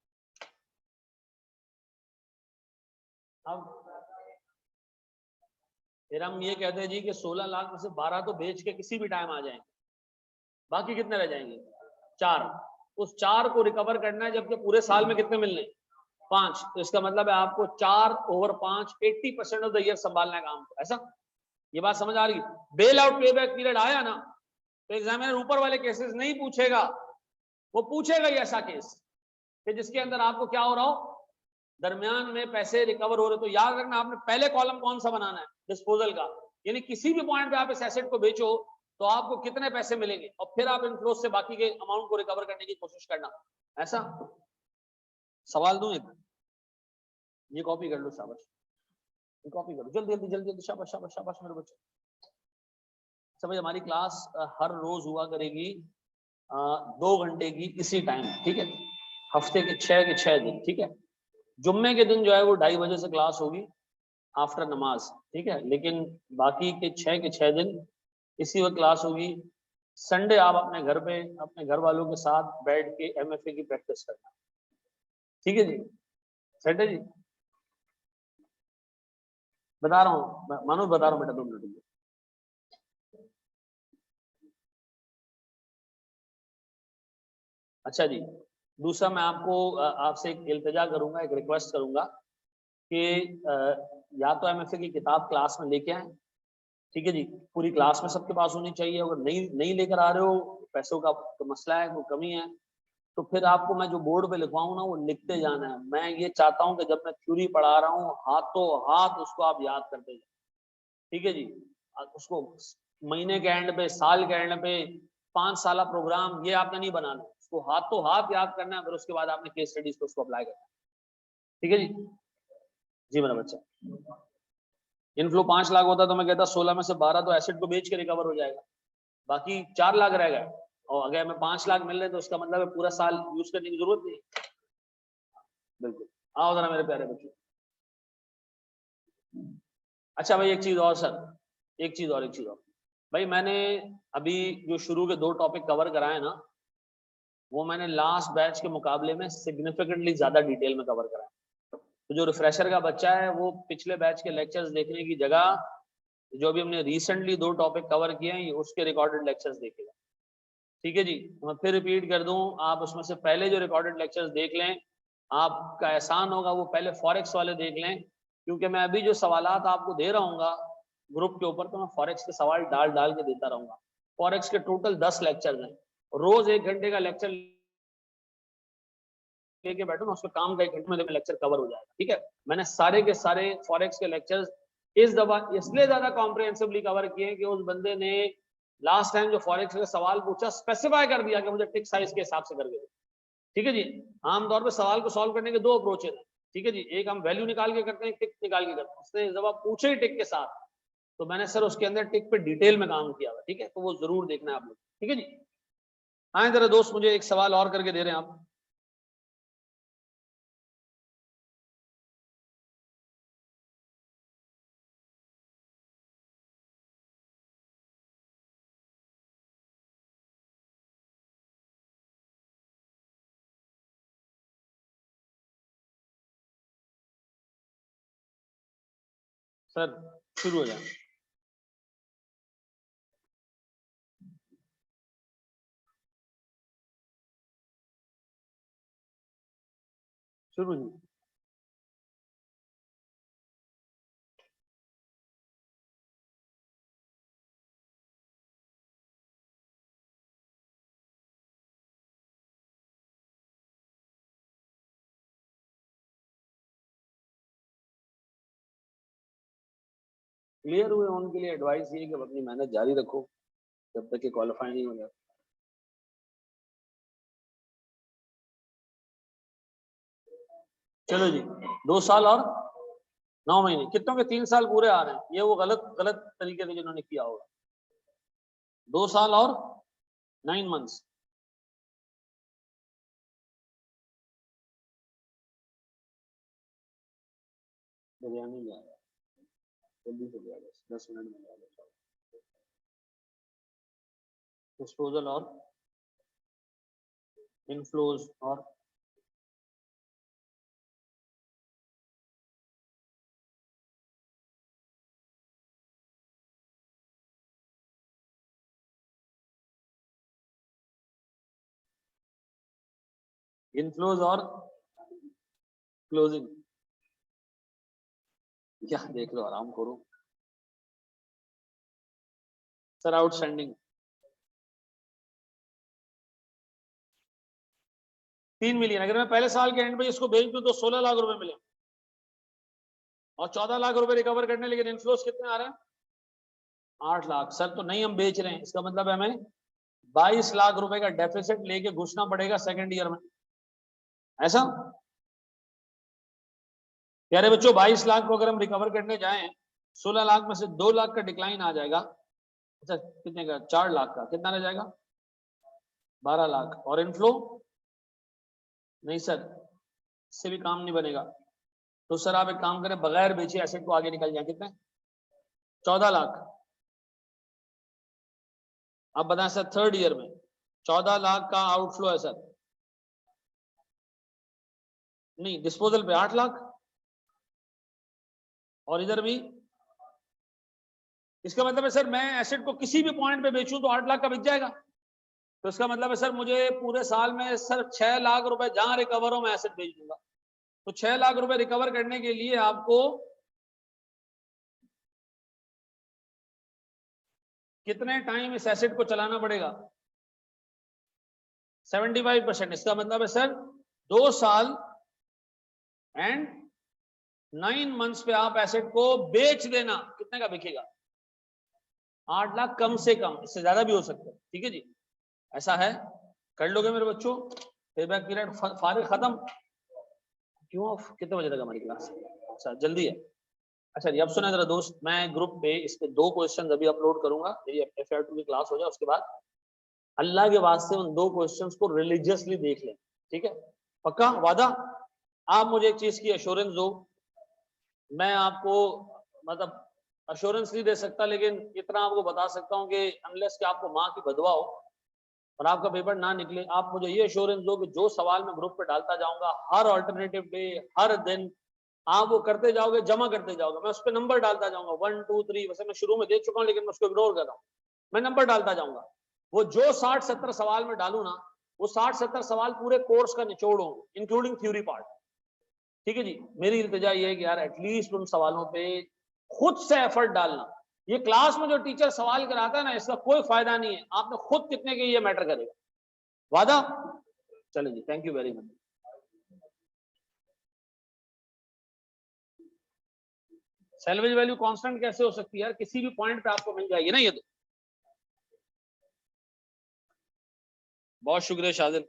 अब फिर हम ये कहते हैं जी कि 16 लाख में से 12 तो बेच के किसी भी टाइम आ जाएंगे, बाकी कितने रह जाएंगे, 4। उस 4 को रिकवर करना है, जबकि पूरे साल में कितने मिलने, 5। तो इसका मतलब है आपको 4/5 80% ऑफ द ईयर संभालना है काम को। ऐसा, ये बात समझ आ रही। बेल आउट पे बैक पीरियड आया ना तो एग्जामिनर ऊपर वाले केसेस नहीं पूछेगा, वो पूछेगा ही ऐसा केस कि जिसके अंदर आपको क्या हो रहा हो, दरमियान में पैसे रिकवर हो रहे। तो याद रखना आपने पहले कॉलम कौन सा बनाना है, डिस्पोजल का, यानी किसी भी पॉइंट पे आप इस एसेट को बेचो तो आपको कितने पैसे मिलेंगे, और फिर आप इनफ्लो से बाकी के अमाउंट को रिकवर करने की कोशिश करना। ऐसा सवाल दूं एक, ये कॉपी कर लो, शाबाश, ये कॉपी करो जल्दी जल्दी जल्दी जल्दी, शाबाश शाबाश शाबाश मेरे बच्चे। समझ, हमारी क्लास हर रोज हुआ करेगी 2 घंटे की इसी टाइम, ठीक है, हफ्ते के 6 दिन, ठीक है। जुम्मे के दिन जो है वो 2:30 बजे से क्लास होगी आफ्टर नमाज, ठीक है, लेकिन बाकी के 6 दिन इसी वक्त क्लास होगी। संडे आप अपने घर पे अपने घर वालों के साथ बैठ के एमएफए की प्रैक्टिस करना, ठीक है जी। संडे जी बता रहा हूँ, मानो बता रहा हूँ बेटा, 2 मिनट। अच्छा जी, दूसरा मैं आपको आपसे एक इल्तिजा करूंगा, एक रिक्वेस्ट करूंगा कि या तो एमएफए की किताब क्लास में लेके आए, ठीक है जी, पूरी क्लास में सबके पास होनी चाहिए। अगर नहीं लेकर आ रहे हो, पैसों का तो मसला है, कोई कमी है, तो फिर आपको मैं जो बोर्ड पे लिखवाऊं ना वो लिखते जाना है। मैं ये चाहता हूं कि जब मैं थ्योरी पढ़ा रहा हूँ हाथों हाथ उसको आप याद करते जाए, ठीक है जी। उसको महीने के एंड पे, साल के एंड पे, 5 साल प्रोग्राम ये आपने नहीं बनाना, उसको हाथों हाथ याद करना है, फिर उसके बाद आपने केस स्टडीज को उसको अप्लाई करना है, ठीक है जी। जी मेरा बच्चा, इनफ्लो 5 लाख होता तो मैं कहता 16 में से 12 तो एसेट को बेच के रिकवर हो जाएगा, बाकी 4 लाख रह गए, और अगर हमें 5 लाख मिल रहे तो उसका मतलब है पूरा साल यूज करने की जरूरत नहीं। बिल्कुल, आओ जरा मेरे प्यारे बच्चों। अच्छा भाई एक चीज और सर, एक चीज और भाई, मैंने अभी जो शुरू के 2 टॉपिक कवर कराए ना, वो मैंने लास्ट बैच के मुकाबले में सिग्निफिकेंटली ज्यादा डिटेल में कवर कराया। तो जो रिफ्रेशर का बच्चा है वो पिछले बैच के लेक्चर्स देखने की जगह जो अभी हमने रिसेंटली 2 टॉपिक कवर किए हैं उसके रिकॉर्डेड लेक्चर्स देखेगा। ठीक है जी, मैं फिर रिपीट कर दूं, आप उसमें से पहले जो रिकॉर्डेड लेक्चर्स देख लें, आपका एहसान होगा वो पहले फॉरेक्स वाले देख लें, क्योंकि मैं अभी जो सवालात आपको दे रहा हूँ ग्रुप के ऊपर, तो मैं फॉरेक्स के सवाल डाल डाल के देता रहूंगा। फॉरेक्स के टोटल 10 लेक्चर हैं, रोज 1 घंटे का लेक्चर लेके बैठो ना, उसका काम का 1 घंटे में लेक्चर कवर हो जाएगा। ठीक है, मैंने सारे के सारे फॉरेक्स के लेक्चर्स इस दफा इसलिए ज्यादा कॉम्प्रिहेंसिवली कवर किए कि उस बंदे ने लास्ट टाइम जो फॉरेक्स का सवाल पूछा स्पेसिफाई कर दिया कि मुझे टिक साइज के हिसाब से करके दो। ठीक है जी, आमतौर पर सवाल को सॉल्व करने के 2 अप्रोचेज हैं। ठीक है जी, एक हम वैल्यू निकाल के करते हैं, टिक निकाल के करते हैं। उसने जब आप पूछे ही टिक के साथ, तो मैंने सर उसके अंदर टिक पे डिटेल में काम किया हुआ। ठीक है, तो वो जरूर देखना है आप लोग। ठीक है जी, आए जरा दोस्त, मुझे एक सवाल और करके दे रहे हैं आप। सर शुरू हो जाए। शुरू जी। क्लियर हुए उनके लिए एडवाइस ये कि अपनी मेहनत जारी रखो जब तक कि क्वालिफाई नहीं हो जाए। चलो जी, 2 साल और 9 महीने, कितनों के 3 साल पूरे आ रहे हैं? ये वो गलत गलत तरीके से जिन्होंने किया होगा। 2 साल और 9 मंथ्स। बिरयानी जा रहा है, जल्दी से गया, 10 मिनट में गया। डिस्पोजल और इनफ्लोज और इनफ्लोज और क्लोजिंग। क्या देख लो, आराम करो सर। आउटस्टैंडिंग 3 मिलियन, अगर मैं पहले साल के एंड पे इसको भेज दूं तो 16 लाख रुपए मिले, और 14 लाख रुपए रिकवर करने, लेकिन इनफ्लोज कितने आ रहे हैं? 8 लाख। सर तो नहीं हम बेच रहे हैं, इसका मतलब है हमें 22 लाख रुपए का डेफिसिट लेके घुसना पड़ेगा सेकंड ईयर में, ऐसा? प्यारे बच्चों, 22 लाख को अगर हम रिकवर करने जाएं, 16 लाख में से 2 लाख का डिक्लाइन आ जाएगा। अच्छा, कितने का? 4 लाख का कितना रह जाएगा? 12 लाख। और इनफ्लो नहीं सर, इससे भी काम नहीं बनेगा। तो सर आप एक काम करें, बगैर बेचे एसेट को आगे निकल जाए। कितने? 14 लाख। अब बताएं सर, थर्ड ईयर में 14 लाख का आउटफ्लो है सर। नहीं, डिस्पोजल पे 8 लाख, और इधर भी। इसका मतलब है सर मैं एसेट को किसी भी पॉइंट पे बेचूं तो 8 लाख का बिक जाएगा। तो इसका मतलब है सर मुझे पूरे साल में सर 6 लाख रुपए जहां रिकवर हो मैं एसेट बेच दूंगा। तो 6 लाख रुपए रिकवर करने के लिए आपको कितने टाइम इस एसेट को चलाना पड़ेगा? 75%। इसका मतलब है सर 2 साल एंड 9 मंथ्स पे आप एसेट को बेच देना। कितने का बिकेगा? 8 लाख कम से कम, इससे ज्यादा भी हो सकता है। ठीक है जी, ऐसा है। कर लोगे मेरे बच्चों? पेबैक पीरियड फारिग खत्म क्यों? कितने बजे तक हमारी क्लास? अच्छा जल्दी है। अच्छा जी, अब सुना जरा दोस्त, मैं ग्रुप पे इसके 2 क्वेश्चन अभी अपलोड करूंगा, मेरी FR2 की क्लास हो जाए उसके बाद अल्लाह के वास्ते उन 2 क्वेश्चंस को रिलीजियसली देख लें, ठीक है? पक्का वादा? आप मुझे एक चीज की एश्योरेंस दो, मैं आपको मतलब अश्योरेंस नहीं दे सकता, लेकिन इतना आपको बता सकता हूं कि अनलेस कि आपको माँ की बदवा हो और आपका पेपर ना निकले, आप मुझे ये एश्योरेंस दो कि जो सवाल मैं ग्रुप पे डालता जाऊंगा हर ऑल्टरनेटिव डे, हर दिन आप वो करते जाओगे, जमा करते जाओगे, मैं उस पर नंबर डालता जाऊंगा 1 2 3, वैसे मैं शुरू में दे चुका हूं लेकिन मैं उसको इग्नोर कर रहा हूं, मैं नंबर डालता जाऊंगा। वो जो 60-70 सवाल में डालू ना, वो 60-70 सवाल पूरे कोर्स का निचोड़ हो, इंक्लूडिंग थ्योरी पार्ट, ठीक है जी? मेरी इल्तिजा ये है कि यार एटलीस्ट उन सवालों पे खुद से एफर्ट डालना। ये क्लास में जो टीचर सवाल कराता है ना, इसका कोई फायदा नहीं है, आपने खुद कितने के ये मैटर करेगा। वादा? चले जी, thank you very much. Salvage value constant कैसे हो सकती है यार? किसी भी पॉइंट पे आपको मिल जाएगी ना ये तो। बहुत शुक्रिया शादिर।